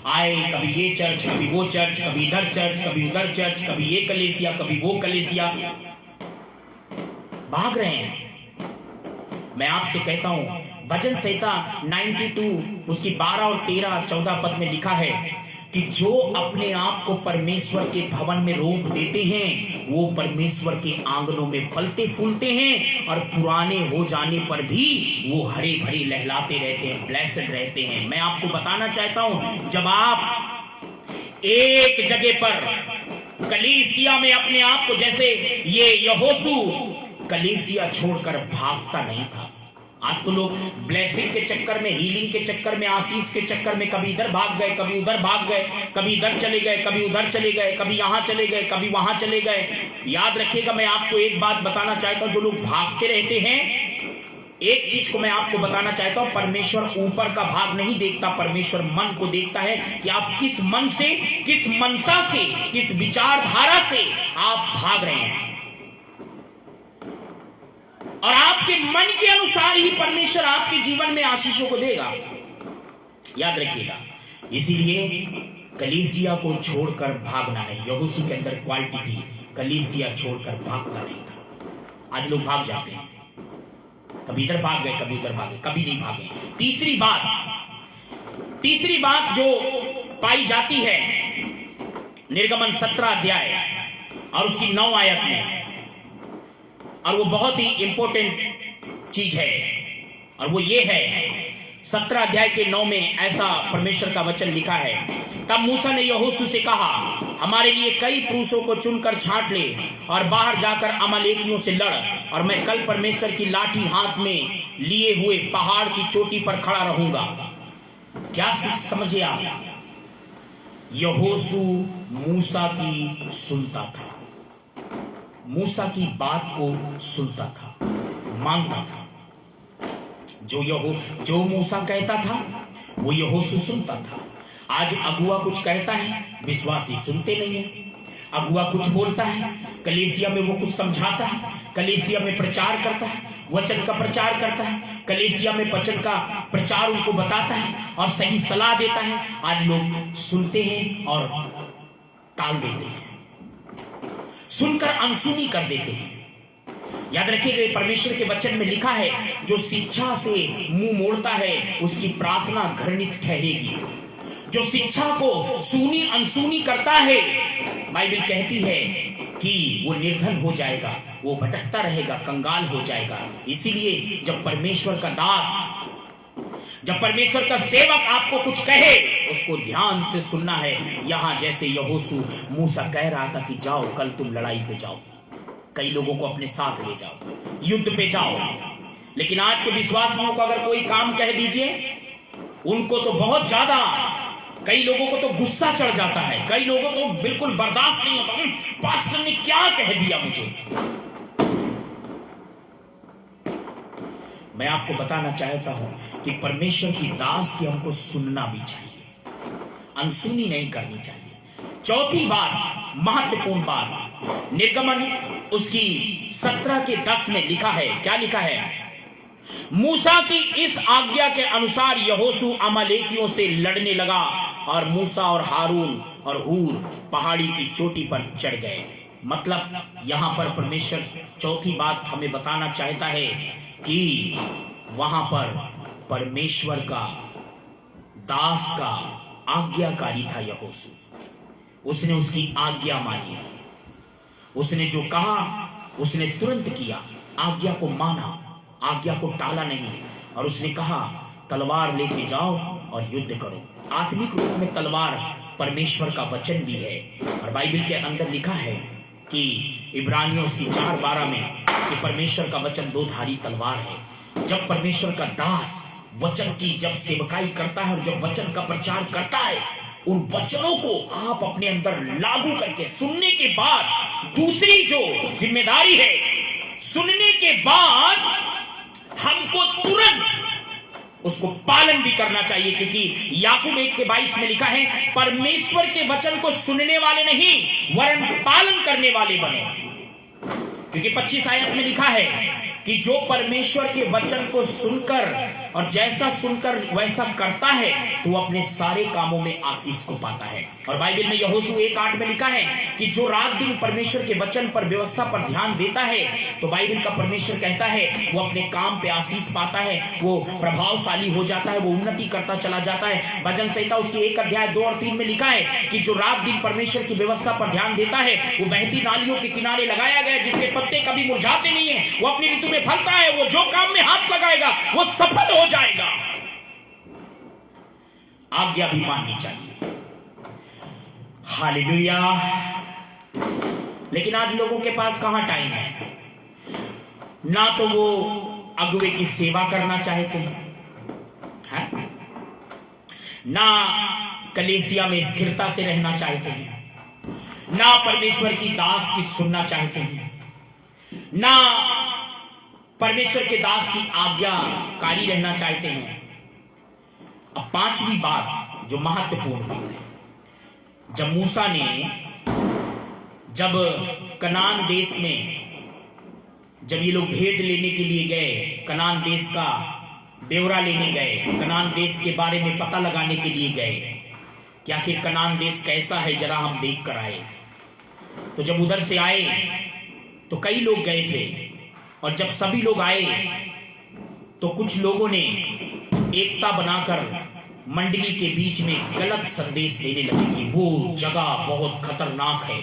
आए कभी ये चर्च, कभी वो चर्च, कभी इधर चर्च, कभी उधर चर्च, कभी ये कलीसिया, कभी वो कलीसिया, भाग रहे हैं। मैं आपसे कहता हूं, भजन संहिता 92 उसकी 12 और 13 14 पद में लिखा है कि जो अपने आप को परमेश्वर के भवन में रोप देते हैं वो परमेश्वर के आंगनों में फलते फूलते हैं और पुराने हो जाने पर भी वो हरे भरे लहलाते रहते हैं, ब्लेस्ड रहते हैं। मैं आपको बताना चाहता हूं, जब आप एक जगह पर कलीसिया में अपने आप को, जैसे ये यहोशू कलीसिया छोड़कर भागता नहीं था। आज तो लोग ब्लेसिंग के चक्कर में, हीलिंग के चक्कर में, आशीष के चक्कर में कभी इधर भाग गए, कभी उधर भाग गए, कभी इधर चले गए, कभी उधर चले गए, कभी यहां चले गए, कभी वहां चले गए। याद रखिएगा, मैं आपको एक बात बताना चाहता हूं, जो लोग भागते रहते हैं, एक चीज को मैं आपको बताना चाहता हूं, परमेश्वर ऊपर का भाग नहीं देखता, परमेश्वर मन को देखता है कि आप किस मन से, किस मनसा से, किस विचारधारा से आप भाग रहे हैं। और आपके मन के अनुसार ही परमेश्वर आपके जीवन में आशीषों को देगा, याद रखिएगा। इसीलिए कलीसिया को छोड़कर भागना नहीं। यहोशू के अंदर क्वालिटी थी, कलीसिया छोड़कर भागता नहीं था। आज लोग भाग जाते हैं, कभी इधर भाग गए, कभी उधर भागे, कभी नहीं भागे। तीसरी बात जो पाई जाती है निर्गमन 17 अध्याय और उसकी 9 आयत में, और वो बहुत ही इंपॉर्टेंट चीज है, और वो ये है 17 अध्याय के 9 में ऐसा परमेश्वर का वचन लिखा है, तब मूसा ने यहोशू से कहा, हमारे लिए कई पुरुषों को चुनकर छांट ले और बाहर जाकर अमालेकियों से लड़, और मैं कल परमेश्वर की लाठी हाथ में लिए हुए पहाड़ की चोटी पर खड़ा रहूंगा। क्या समझे आप? यहोशू मूसा की सुनता था, मूसा की बात को सुनता था, मानता था। जो मूसा कहता था वो यहोशू सुनता था। आज अगुआ कुछ कहता है, विश्वासी सुनते नहीं है। अगुआ कुछ बोलता है, कलीसिया में वो कुछ समझाता है, कलीसिया में प्रचार करता है, वचन का प्रचार करता है, कलीसिया में वचन का प्रचार उनको बताता है और सही सलाह देता है। आज लोग सुनते हैं और टाल देते हैं, सुनकर अनसुनी कर देते हैं। याद रखिएगा, परमेश्वर के वचन में लिखा है, जो शिक्षा से मुंह मोड़ता है उसकी प्रार्थना घृणित ठहरेगी। जो शिक्षा को सुनी अनसुनी करता है, बाइबल कहती है कि वो निर्धन हो जाएगा, वो भटकता रहेगा, कंगाल हो जाएगा। इसीलिए जब परमेश्वर का दास, जब परमेश्वर का सेवक आपको कुछ कहे, उसको ध्यान से सुनना है। यहां जैसे यहोशू मूसा कह रहा था कि जाओ, कल तुम लड़ाई पे जाओ, कई लोगों को अपने साथ ले जाओ, युद्ध पे जाओ। लेकिन आज के विश्वासियों को अगर कोई काम कह दीजिए, उनको तो बहुत ज्यादा, कई लोगों को तो गुस्सा चढ़ जाता है, कई लोगों को तो बिल्कुल बर्दाश्त नहीं होता, पास्टर ने क्या कह दिया मुझे। मैं आपको बताना चाहता हूं कि परमेश्वर की दास की हमको सुनना भी चाहिए, अनसुनी नहीं करनी चाहिए। चौथी बात, महत्वपूर्ण बात, निर्गमन उसकी 17 के 10 में लिखा है, क्या लिखा है? मूसा की इस आज्ञा के अनुसार यहोशू अमालेकियों से लड़ने लगा और मूसा और हारून और हूर पहाड़ी की चोटी पर चढ़ गए। मतलब यहां पर परमेश्वर चौथी बात हमें बताना चाहता है कि वहां पर परमेश्वर का दास का आज्ञाकारी था यहोशू। उसने उसकी आज्ञा मानी, उसने जो कहा उसने तुरंत किया, आज्ञा को माना, आज्ञा को टाला नहीं। और उसने कहा तलवार लेके जाओ और युद्ध करो। आत्मिक रूप में तलवार परमेश्वर का वचन भी है, और बाइबल के अंदर लिखा है कि इब्रानियों उसकी 4:12 में कि परमेश्वर का वचन दो धारी तलवार है। जब परमेश्वर का दास वचन की जब सेवकाई करता है और जब वचन का प्रचार करता है, उन वचनों को आप अपने अंदर लागू करके सुनने के बाद दूसरी जो जिम्मेदारी है, सुनने के बाद हमको तुरंत उसको पालन भी करना चाहिए, क्योंकि याकूब 1:22 में लिखा है परमेश्वर के वचन को सुनने वाले नहीं वरन पालन करने वाले बने। क्योंकि 25 आयत में लिखा है कि जो परमेश्वर के वचन को सुनकर और जैसा सुनकर वैसा करता है तो वो अपने सारे कामों में आशीष को पाता है। और बाइबल में यहोशू 1:8 में लिखा है कि जो रात दिन परमेश्वर के वचन पर, व्यवस्था पर ध्यान देता है, तो बाइबल का परमेश्वर कहता है वो अपने काम पे आशीष पाता है, वो प्रभावशाली हो जाता है, वो उन्नति करता चला जाता है। भजन संहिता उसकी 1:2 और 3 में लिखा है कि जो रात दिन परमेश्वर की व्यवस्था पर ध्यान देता है वो बहती नालियों के किनारे लगाया गया, जिसके पत्ते कभी मुरझाते नहीं है, वो अपनी ऋतु में फलता है, वो जो काम में हाथ लगाएगा वो सफल हो जाएगा। आज्ञा भी माननी चाहिए। हालेलुया। लेकिन आज लोगों के पास कहां टाइम है, ना तो वो अगुवे की सेवा करना चाहते हैं, ना कलीसिया में स्थिरता से रहना चाहते हैं, ना परमेश्वर की दास की सुनना चाहते हैं, ना परमेश्वर के दास की आज्ञाकारी रहना चाहते हैं। अब पांचवी बात जो महत्वपूर्ण बात है, जब मूसा ने जब कनान देश में जब ये लोग भेद लेने के लिए गए, कनान देश का ब्यौरा लेने गए, कनान देश के बारे में पता लगाने के लिए गए कि आखिर कनान देश कैसा है जरा हम देख कर आए, तो जब उधर से आए तो कई लोग गए थे, और जब सभी लोग आए तो कुछ लोगों ने एकता बनाकर मंडली के बीच में गलत संदेश देने लगे कि वो जगह बहुत खतरनाक है,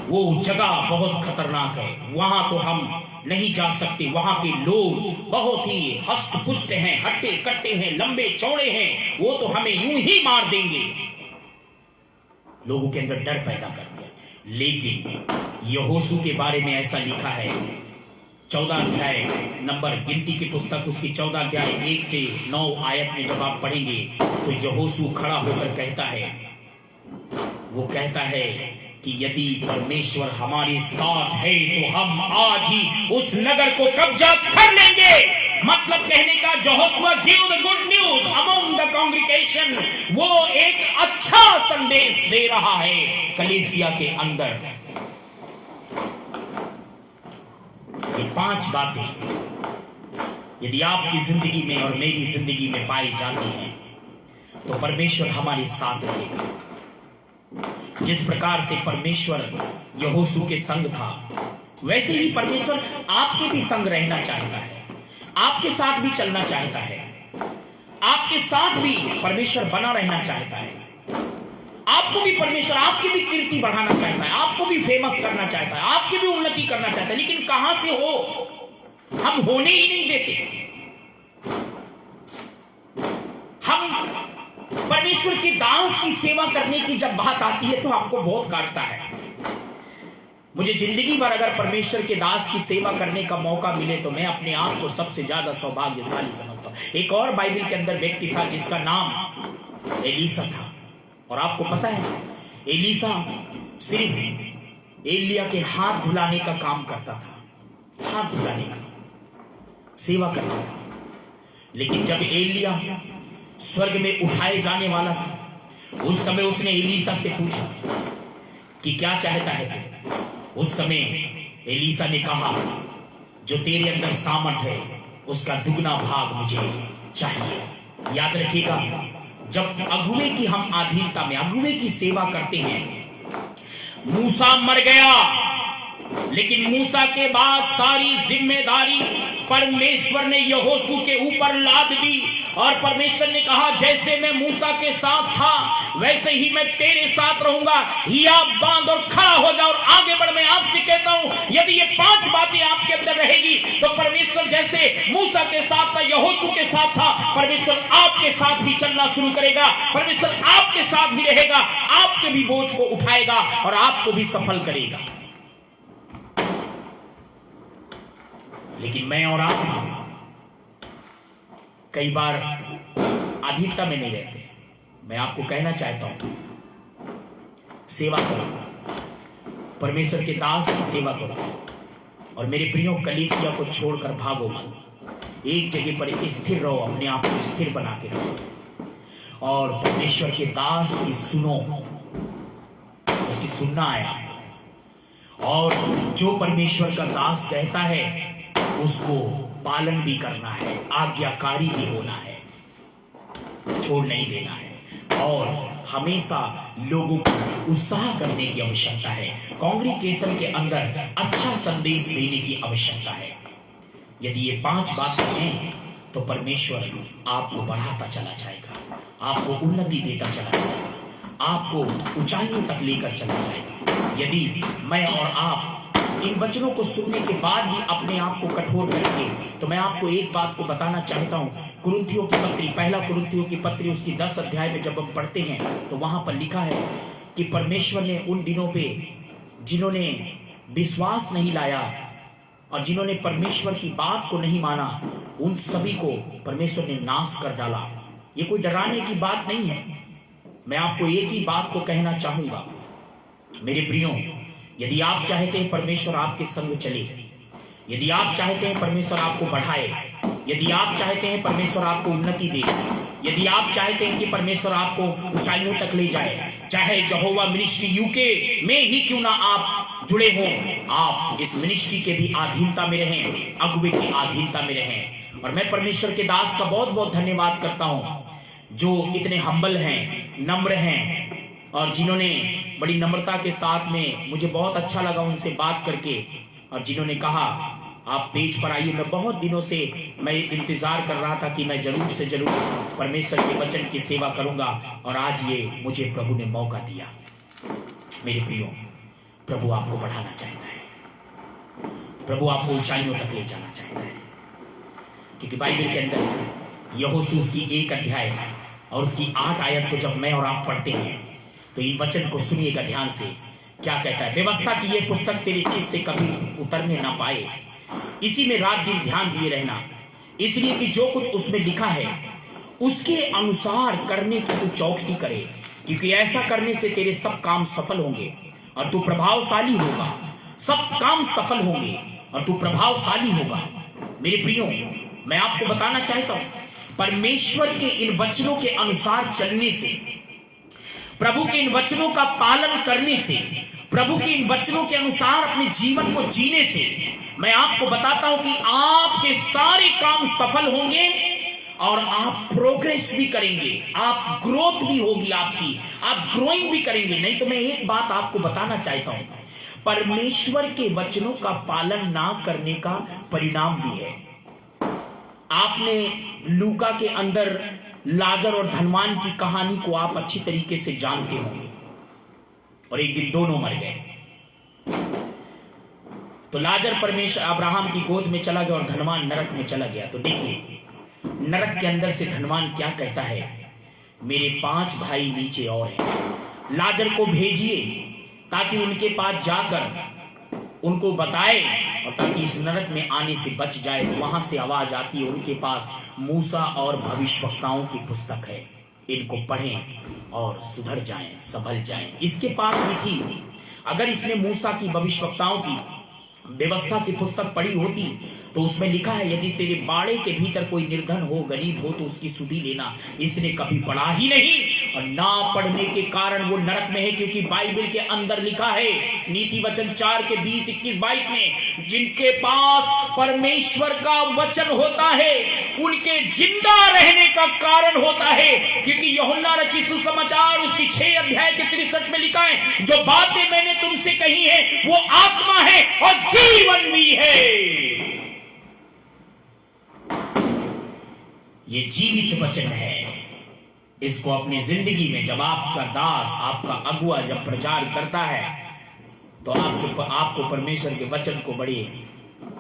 वो जगह बहुत खतरनाक है, वहां तो हम नहीं जा सकते, वहां के लोग बहुत ही हष्ट पुष्ट हैं, हट्टे कट्टे हैं, लंबे चौड़े हैं, वो तो हमें यूं ही मार देंगे। लोगों के अंदर डर पैदा कर दिया। लेकिन यहोशू के बारे में ऐसा लिखा है, 14 अध्याय नंबर गिनती की पुस्तक उसकी 14 अध्याय 1 से 9 आयत में जब आप पढ़ेंगे तो यहोशू खड़ा होकर कहता है, वो कहता है कि यदि परमेश्वर हमारे साथ है तो हम आज ही उस नगर को कब्जा कर लेंगे। मतलब कहने का यहोशू give the good news among the congregation, वो एक अच्छा संदेश दे रहा है कलीसिया के अंदर। ये 5 बातें यदि आपकी जिंदगी में और मेरी जिंदगी में पाई जाती हैं तो परमेश्वर हमारे साथ रहेगा। जिस प्रकार से परमेश्वर यहोशू के संग था, वैसे ही परमेश्वर आपके भी संग रहना चाहता है, आपके साथ भी चलना चाहता है, आपके साथ भी परमेश्वर बना रहना चाहता है। आपको भी परमेश्वर आपकी भी कीर्ति बढ़ाना चाहता है, आपको भी फेमस करना चाहता है, आपकी भी उन्नति करना चाहता है। लेकिन कहां से हो, हम होने ही नहीं देते। हम परमेश्वर की दास की सेवा करने की जब बात आती है तो हमको बहुत काटता है। मुझे जिंदगी भर अगर परमेश्वर के दास की सेवा करने का मौका मिले तो मैं अपने आप को सबसे ज्यादा सौभाग्यशाली समझता हूं। एक और बाइबल के अंदर व्यक्ति था जिसका नाम एलीसा था, और आपको पता है एलीसा सिर्फ एलिया के हाथ धुलाने का काम करता था, हाथ धुलाने का सेवा करता था। लेकिन जब एलिया स्वर्ग में उठाए जाने वाला था, उस समय उसने एलीसा से पूछा कि क्या चाहता है तू। उस समय एलीसा ने कहा, जो तेरे अंदर सामर्थ है उसका दुगना भाग मुझे चाहिए। याद रखिएगा, जब अगुवे की हम अधीनता में अगुवे की सेवा करते हैं, मूसा मर गया, लेकिन मूसा के बाद सारी जिम्मेदारी परमेश्वर ने यहोशू के ऊपर लाद दी और परमेश्वर ने कहा जैसे मैं मूसा के साथ था वैसे ही मैं तेरे साथ रहूंगा। हिया बांध और खड़ा हो जा और आगे बढ़। मैं आपसे कहता हूं यदि ये 5 बातें आपके अंदर रहेगी तो परमेश्वर जैसे मूसा के साथ था, यहोशू के साथ था, परमेश्वर आपके साथ भी चलना शुरू करेगा। परमेश्वर आपके साथ भी रहेगा, आपके भी बोझ को उठाएगा और आपको भी सफल करेगा। लेकिन मैं और आप कई बार आधीनता में नहीं रहते। मैं आपको कहना चाहता हूं सेवा करो, परमेश्वर के दास की सेवा करो और मेरे प्रियो कलीसिया को छोड़कर भागो मत। एक जगह पर स्थिर रहो, अपने आप को स्थिर बना के रहो और परमेश्वर के दास की सुनो, उसकी सुनना आया और जो परमेश्वर का दास कहता है उसको पालन भी करना है, आज्ञाकारी भी होना है, छोड़ नहीं देना है और हमेशा लोगों को उत्साह करने की आवश्यकता है। कांग्रीगेशन के अंदर अच्छा संदेश देने की आवश्यकता है। यदि ये 5 बातें हैं तो परमेश्वर आपको बढ़ाता चला जाएगा, आपको उन्नति देता चला जाएगा, आपको ऊंचाइयों तक लेकर चला जाएगा। यदि मैं और आप इन वचनों को सुनने के बाद भी अपने आप को कठोर करेंगे तो मैं आपको एक बात को बताना चाहता हूं। कुरिन्थियों की पत्री, पहला कुरिन्थियों की पत्री उसकी 10 अध्याय में जब हम पढ़ते हैं तो वहां पर लिखा है कि परमेश्वर ने उन दिनों पे जिन्होंने विश्वास नहीं लाया और जिन्होंने परमेश्वर की बात को नहीं माना उन सभी को परमेश्वर ने नाश कर डाला। ये कोई डराने की बात नहीं है। मैं आपको एक ही बात को कहना चाहूंगा मेरे प्रियो, यदि आप चाहते हैं परमेश्वर आपके संग चले, यदि आप चाहते हैं परमेश्वर आपको बढ़ाए, यदि आप चाहते हैं परमेश्वर आपको उन्नति दे, यदि आप चाहते हैं कि परमेश्वर आपको ऊंचाइयों तक ले जाए, चाहे यहोवा मिनिस्ट्री यूके में ही क्यों ना आप जुड़े हों, आप इस मिनिस्ट्री के भी अधीनता में रहें, अगुवे की अधीनता में रहें। और मैं परमेश्वर के दास का बहुत बहुत धन्यवाद करता हूं जो इतने हम्बल हैं, नम्र हैं और जिन्होंने बड़ी नम्रता के साथ में, मुझे बहुत अच्छा लगा उनसे बात करके और जिन्होंने कहा आप पेज पर आइए। मैं बहुत दिनों से मैं इंतजार कर रहा था कि मैं जरूर से जरूर परमेश्वर के वचन की सेवा करूंगा और आज ये मुझे प्रभु ने मौका दिया। मेरे प्रियो, प्रभु आपको बढ़ाना चाहता है, प्रभु आपको ऊंचाइयों तक ले जाना चाहता है, क्योंकि बाइबल के अंदर यहोशू की 1 अध्याय और उसकी 8 आयत को जब मैं और आप पढ़ते हैं तो इन वचन को सुनिएगा ध्यान से। क्या कहता है? व्यवस्था की ये पुस्तक तेरे चित्त से कभी उतरने ना पाए, इसी में रात दिन ध्यान दिए रहना, इसलिए कि जो कुछ उसमें लिखा है उसके अनुसार करने की तू चौकसी करे, क्योंकि ऐसा करने से तेरे सब काम सफल होंगे और तू प्रभावशाली होगा। सब काम सफल होंगे और तू प्रभावशाली होगा। मेरे प्रियो, मैं आपको बताना चाहता हूं परमेश्वर के इन वचनों के अनुसार चलने से, प्रभु के इन वचनों का पालन करने से, प्रभु के इन वचनों के अनुसार अपने जीवन को जीने से मैं आपको बताता हूं कि आपके सारे काम सफल होंगे और आप प्रोग्रेस भी करेंगे, आप ग्रोथ भी होगी आपकी, आप ग्रोइंग भी करेंगे। नहीं तो मैं एक बात आपको बताना चाहता हूं, परमेश्वर के वचनों का पालन ना करने का परिणाम भी है। आपने लूका के अंदर लाजर और धनवान की कहानी को आप अच्छी तरीके से जानते होंगे और एक दिन दोनों मर गए। तो लाजर परमेश्वर अब्राहम की गोद में चला गया और धनवान नरक में चला गया। तो देखिए नरक के अंदर से धनवान क्या कहता है, मेरे 5 भाई नीचे और हैं, लाजर को भेजिए ताकि उनके पास जाकर उनको बताए और ताकि इस नरक में आने से बच जाए। तो वहां से आवाज आती है, उनके पास मूसा और भविष्यवक्ताओं की पुस्तक है, इनको पढ़ें और सुधर जाएं, संभल जाएं। इसके पास भी थी, अगर इसने मूसा की, भविष्यवक्ताओं की व्यवस्था की पुस्तक पढ़ी होती तो उसमें लिखा है, यदि तेरे बाड़े के भीतर कोई निर्धन हो, गरीब हो, तो उसकी सुधि लेना। इसने कभी पढ़ा ही नहीं और ना पढ़ने के कारण वो नरक में है, क्योंकि बाइबल के अंदर लिखा है नीति वचन 4 के 20, 21, 22 में, जिनके पास परमेश्वर का वचन होता है उनके जिंदा रहने का कारण होता है। क्योंकि यूहन्ना रचित सुसमाचार उसकी 6 अध्याय के 63 में लिखा है, जो बातें मैंने तुमसे कही है वो आत्मा है और जीवन भी है। ये जीवित वचन है। इसको अपनी जिंदगी में जब आपका दास, आपका अगुआ जब प्रचार करता है तो आपको परमेश्वर के वचन को बड़ी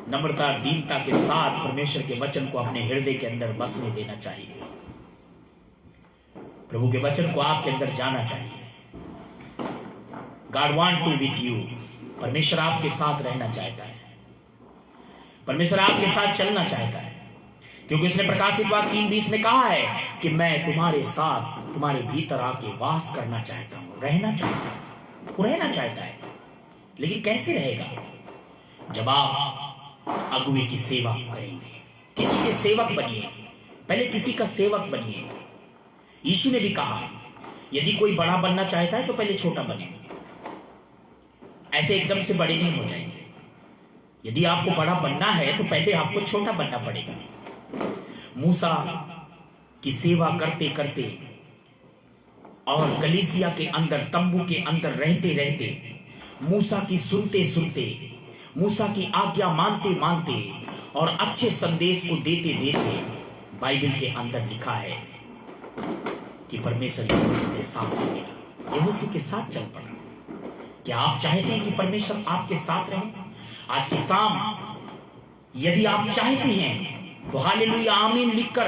नम्रता, दीनता के साथ परमेश्वर के वचन को अपने हृदय के अंदर बसने देना चाहिए। प्रभु के वचन को आपके अंदर जाना चाहिए। God want to with you. परमेश्वर आपके साथ रहना चाहता है, परमेश्वर आपके साथ चलना चाहता है, क्योंकि उसने प्रकाशित वाक्य 3:20 में कहा है कि मैं तुम्हारे साथ, तुम्हारे भीतर आके वास करना चाहता हूं, रहना चाहता हूं। वो रहना चाहता है, लेकिन कैसे रहेगा? जब आप अगुवे की सेवा करेंगे। किसी के सेवक बनिए, पहले किसी का सेवक बनिए। यीशु ने भी कहा, यदि कोई बड़ा बनना चाहता है तो पहले छोटा बने। ऐसे एकदम से बड़े नहीं हो जाएंगे। यदि आपको बड़ा बनना है तो पहले आपको छोटा बनना पड़ेगा। मूसा की सेवा करते करते और कलीसिया के अंदर, तंबू के अंदर रहते रहते, मूसा की सुनते सुनते, मूसा की आज्ञा मानते मानते और अच्छे संदेश को देते देते, बाइबल के अंदर लिखा है कि परमेश्वर यहोशू के साथ हो गया, यहोशू के साथ चल पड़ा। क्या आप चाहते हैं कि परमेश्वर आपके साथ रहे? आज की शाम यदि आप चाहते हैं तो हालेलुया आमीन लिखकर,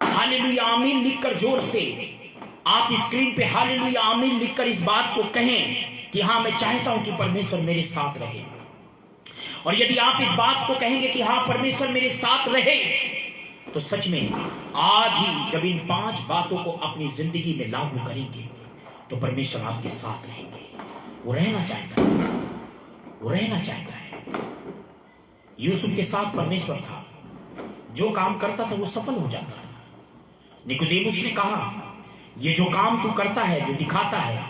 हालेलुया आमीन लिखकर जोर से आप स्क्रीन पे हालेलुया आमीन लिखकर इस बात को कहें कि हाँ, मैं चाहता हूं कि परमेश्वर मेरे साथ रहे। और यदि आप इस बात को कहेंगे कि हाँ, परमेश्वर मेरे साथ रहे, तो सच में आज ही जब इन 5 बातों को अपनी जिंदगी में लागू करेंगे तो परमेश्वर आपके साथ रहेंगे। वो रहना चाहता है, वो रहना चाहता है। यूसुफ के साथ परमेश्वर था, जो काम करता था वो सफल हो जाता था। निकोदेमुस ने कहा, ये जो काम तू करता है, जो दिखाता है,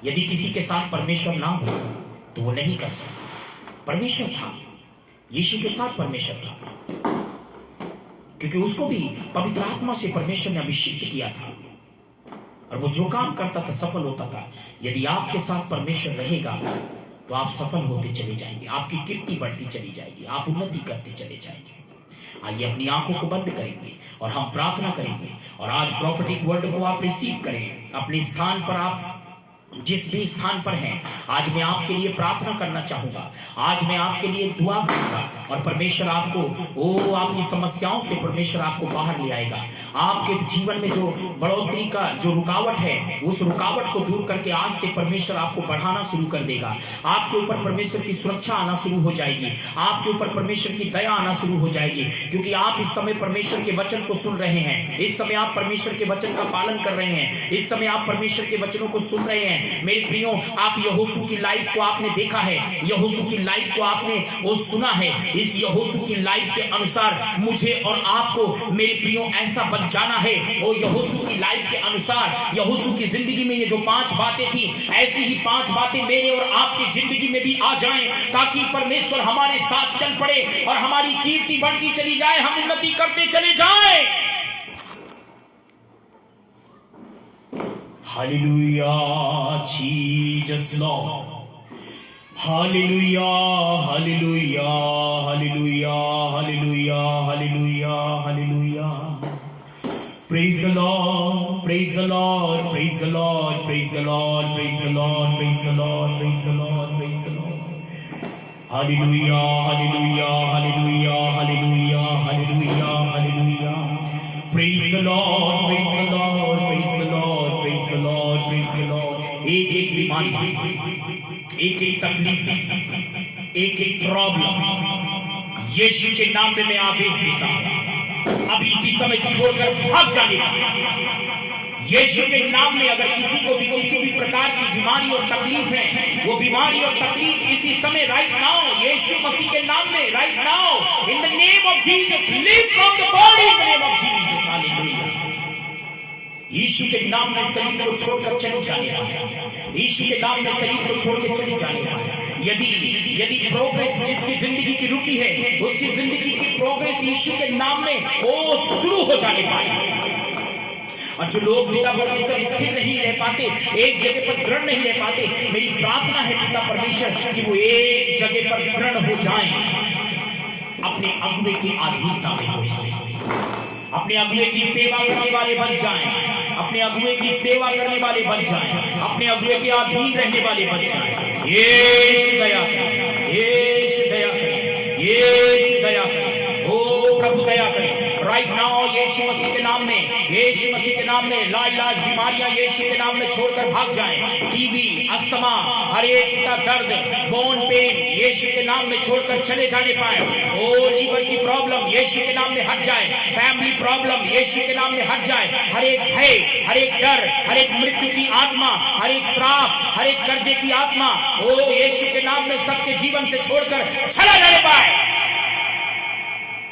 यदि किसी के साथ परमेश्वर ना हो तो वो नहीं कर सकता। परमेश्वर था, यीशु के साथ परमेश्वर था, क्योंकि उसको भी पवित्र आत्मा से परमेश्वर ने अभिषेक किया था और वो जो काम करता था सफल होता था। यदि आपके साथ परमेश्वर रहेगा तो आप सफल होते चले जाएंगे, आपकी कीर्ति बढ़ती चली जाएगी, आप उन्नति करते चले जाएंगे। आइए अपनी आंखों को बंद करेंगे और हम प्रार्थना करेंगे और आज प्रॉफिटिक वर्ड को आप रिसीव करें। अपने स्थान पर, आप जिस भी स्थान पर हैं, आज मैं आपके लिए प्रार्थना करना चाहूंगा, आज मैं आपके लिए दुआ करूंगा और परमेश्वर आपको आपकी समस्याओं से परमेश्वर आपको बाहर ले आएगा। आपके जीवन में जो बढ़ोतरी का जो रुकावट है, उस रुकावट को दूर करके आज से परमेश्वर आपको बढ़ाना शुरू कर देगा। आपके ऊपर परमेश्वर की सुरक्षा आना शुरू हो जाएगी, आपके ऊपर परमेश्वर की दया आना शुरू हो जाएगी, क्योंकि आप इस समय परमेश्वर के वचन को सुन रहे हैं। इस समय आप परमेश्वर के वचन का पालन कर रहे हैं, इस समय आप परमेश्वर के वचनों को सुन रहे हैं। मेरे प्रियो, आप यहोशू की लाइफ को आपने देखा है, यहोशू की लाइफ को आपने वो सुना है। इस यहोशू की लाइफ के अनुसार मुझे और आपको मेरे प्रियो ऐसा बन जाना है। वो यहोशू की लाइफ के अनुसार, यहोशू की जिंदगी में ये जो 5 बातें थी, ऐसी ही 5 बातें मेरे और आपकी जिंदगी में भी आ जाएं, ताकि परमेश्वर हमारे साथ चल पड़े और हमारी कीर्ति बढ़ती चली जाए, हम उन्नति करते चले जाएं। Hallelujah, Jesus Lord. Hallelujah, hallelujah, hallelujah, hallelujah, hallelujah, hallelujah. Praise the Lord, praise the Lord, praise the Lord, praise the Lord, praise the Lord, praise the Lord, praise the Lord, praise the Lord. Hallelujah, hallelujah, hallelujah, hallelujah, hallelujah, hallelujah. Praise the Lord, praise the Lord, praise the Lord, praise the Lord, praise the Lord. एक एक बीमारी, एक एक तकलीफ, एक एक प्रॉब्लम, यीशु के नाम में मैं आदेश देता हूं, अभी इसी समय छोड़कर भाग जाने का। यीशु के नाम में अगर किसी को भी किसी भी प्रकार की बीमारी और तकलीफ है, वो बीमारी और तकलीफ इसी समय राइट नाउ यीशु मसीह के नाम में right now in the name of Jesus leave from the body in the name of Jesus hallelujah. Yeshu के नाम में शरीर को छोड़कर चली जाने पाए, यीशु के नाम में शरीर को छोड़ के चली जाने पाए। यदि प्रोग्रेस जिसकी जिंदगी की रुकी है उसकी जिंदगी की प्रोग्रेस यीशु के नाम में वो शुरू हो जाने पाए। और जो लोग पिता परमेश्वर स्थिर नहीं रह पाते, एक जगह पर दृढ़ नहीं रह पाते, मेरी प्रार्थना है पिता परमेश्वर कि वो एक जगह पर दृढ़ हो जाएं, अपने अगुवे की अधीनता में हो जाएं, अपने अगुवे की सेवा करने वाले बन जाएं, अपने अगुवे की सेवा करने वाले बन जाएं, अपने अगुवे के अधीन रहने वाले बन जाएं। यीशु दया करें, यीशु दया करें, यीशु दया करें, ओ प्रभु दया करें राइट नाउ यीशु मसीह के नाम में, यीशु मसीह के नाम में लाइलाज बीमारियां यीशु के नाम में छोड़कर भाग जाएं। टीबी, अस्थमा, हर एक का दर्द, बोन पेन यीशु के नाम में छोड़कर चले जाने पाए। ओ लीवर की प्रॉब्लम यीशु के नाम में हट जाए, फैमिली प्रॉब्लम यीशु के नाम में हट जाए, हर एक भय, हर एक डर, हर एक मृत्यु की आत्मा, हर एक श्राप, हर एक कर्जे की आत्मा ओ यीशु के नाम में सबके जीवन से छोड़कर चला जाने पाए।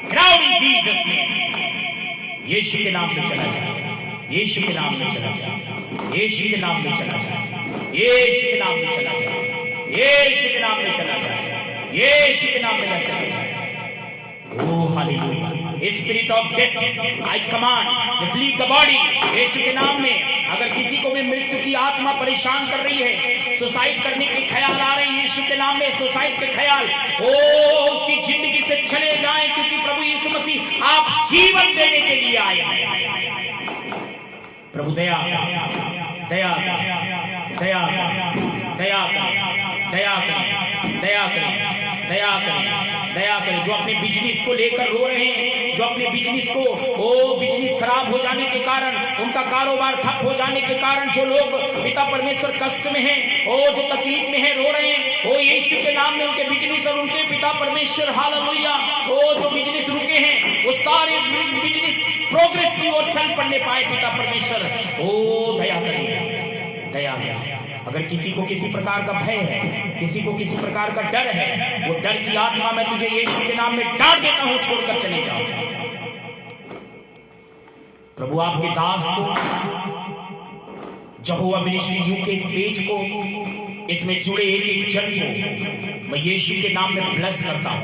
Ground in Jesus name. यीशु के नाम में चला जाए, यीशु के नाम में चला जाए, यीशु के नाम में चला जाए, यीशु के नाम में चला जाए, यीशु के नाम में चला जाए, यीशु के नाम में चला जाए। Oh hallelujah. Spirit of death I command just leave the body Yeshu के नाम में। अगर किसी को भी मृत्यु की आत्मा परेशान कर रही है, सुसाइड करने के ख्याल आ रहे हैं यीशु के नाम में, सुसाइड के ख्याल ओ उसकी जिंदगी से चले जाएं, क्योंकि प्रभु यीशु मसीह आप जीवन देने के लिए आए हैं। प्रभु दया दया दया दया दया दया दया दया दया करें। जो अपने बिजनेस को लेकर रो रहे हैं, जो अपने बिजनेस को बिजनेस खराब हो जाने के कारण, उनका कारोबार ठप हो जाने के कारण जो लोग पिता परमेश्वर कष्ट में हैं, जो तकलीफ में हैं, रो रहे हैं, यीशु के नाम में उनके बिजनेस और उनके पिता परमेश्वर हालेलुया जो बिजनेस रुके हैं वो सारे बिजनेस प्रोग्रेस की ओर चल पड़ने पाए। पिता परमेश्वर दया करें, दया करें। अगर किसी को किसी प्रकार का भय है, किसी को किसी प्रकार का डर है, वो डर की आत्मा मैं तुझे यीशु के नाम में डांट देता हूं, छोड़कर चले जाओ। प्रभु आपके दास को, यहोवा मिनिस्ट्री यूके पेज को, इसमें जुड़े एक एक जन को मैं यीशु के नाम में ब्लेस करता हूं,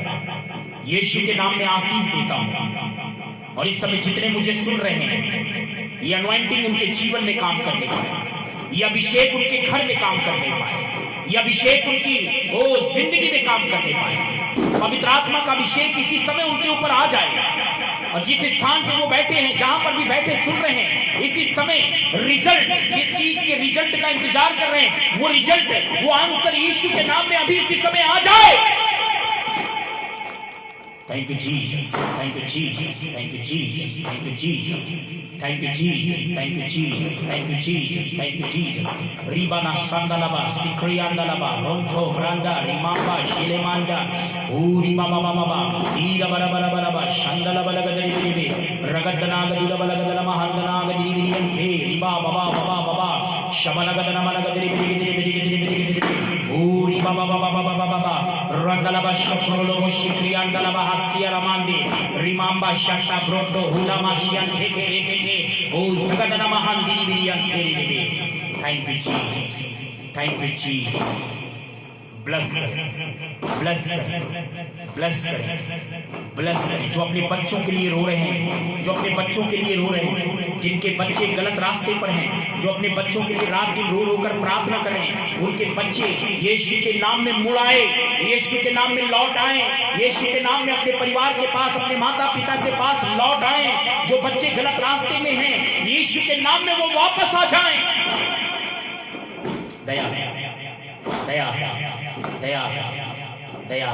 यीशु के नाम में आशीष देता हूं। और इस समय जितने मुझे सुन रहे हैं, ये अनॉइंटिंग उनके जीवन में काम करने पाए, ये अभिषेक उनके घर में काम करने पाए, ये अभिषेक उनकी जिंदगी में काम करने पाए। पवित्र आत्मा का अभिषेक इसी समय उनके ऊपर आ जाए, और जिस स्थान पे वो बैठे हैं, जहां पर भी बैठे सुन रहे हैं, इसी समय रिजल्ट, जिस चीज के रिजल्ट का इंतजार कर रहे हैं, वो रिजल्ट, वो आंसर यीशु के नाम में अभी इसी समय आ जाए। Thank you Jesus, thank you Jesus, thank you Jesus, thank you Jesus, thank you Jesus, thank you Jesus, thank you Jesus, thank you Jesus. Ribana sandalaba, sikriandalaba, ronto branda, rimamba, shilemanda, uri baba baba baba, ira bara bara bara bara, shandalaba lagadari biribi, ragadana gadula balagadana mahandana gadiri biriyante, riba baba baba baba, shabalagadana malagadiri biribi biribi biribi, uri baba baba baba baba, randalaba shokrolo shikriandalaba Astia Ramandi, Rimamba Shata Brodo, Hulama Shian Teke Rekete, Sagadana Mahandi Virian. Thank you, Jesus. Thank you, Jesus. Bless her, bless her, bless her, bless her. जो अपने बच्चों के लिए रो रहे हैं, जो अपने बच्चों के लिए रो रहे हैं, जिनके बच्चे गलत रास्ते पर हैं, जो अपने बच्चों के लिए रात दिन रो रो कर प्रार्थना कर रहे हैं, उनके बच्चे यीशु के नाम में मुड़ आए, यीशु के नाम में लौट आए, यीशु के नाम में अपने परिवार के पास, अपने माता पिता के पास लौट आए। जो बच्चे गलत रास्ते में हैं, यीशु के नाम में वो वापस आ जाएं। दया दया दया दया दया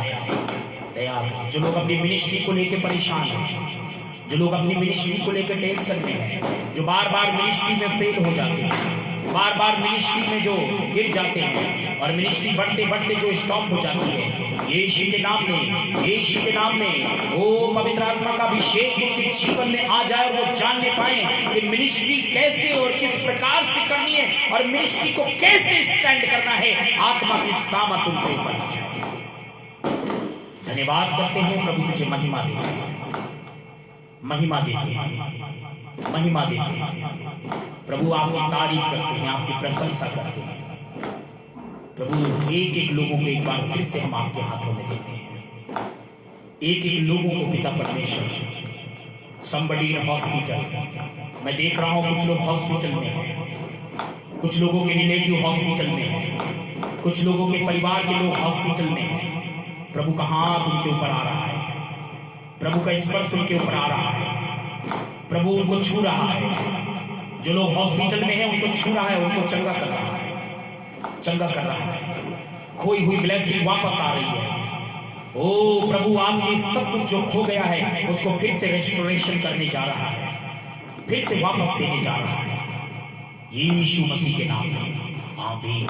दया। जो लोग अपनी मिनिस्ट्री को लेकर परेशान हैं, जो लोग अपनी मिनिस्ट्री को लेकर टेंशन में हैं, जो बार बार मिनिस्ट्री में फेल हो जाते हैं, बार बार मिनिस्ट्री में जो गिर जाते हैं और मिनिस्ट्री बढ़ते बढ़ते जो स्टॉप हो जाती है, यीशु के नाम में, यीशु के नाम में वो पवित्र आत्मा का अभिषेक उनके जीवन में आ जाए और वो जानने पाए कि मिनिस्ट्री कैसे और किस प्रकार से करनी है और मिनिस्ट्री को कैसे स्टैंड करना है। आत्मा की सामत उनके ऊपर आ जाए। धन्यवाद करते हैं प्रभु, तुझे महिमा देते हैं, महिमा देते हैं, महिमा देते हैं प्रभु। आपकी तारीफ करते हैं, आपकी प्रशंसा करते हैं प्रभु। एक एक लोगों को एक बार फिर से हम आपके हाथों में देते हैं। एक एक लोगों को पिता परमेश्वर, somebody in हॉस्पिटल, मैं देख रहा हूं कुछ लोग हॉस्पिटल में हैं, कुछ लोगों के रिलेटिव हॉस्पिटल में हैं, कुछ लोगों के परिवार के लोग हॉस्पिटल में हैं। प्रभु का हाथ उनके ऊपर आ रहा है, प्रभु का स्पर्श उनके ऊपर आ रहा है, प्रभु उनको छू रहा है। जो लोग हॉस्पिटल में हैं उनको छू रहा है, उनको चंगा कर रहा है, चंगा कर रहा है। खोई हुई ब्लेसिंग वापस आ रही है। ओ प्रभु, आपके सब कुछ जो खो गया है उसको फिर से रेस्टोरेशन करने जा रहा है, फिर से वापस देने जा रहा है, यीशु मसीह के नाम में। आमीन।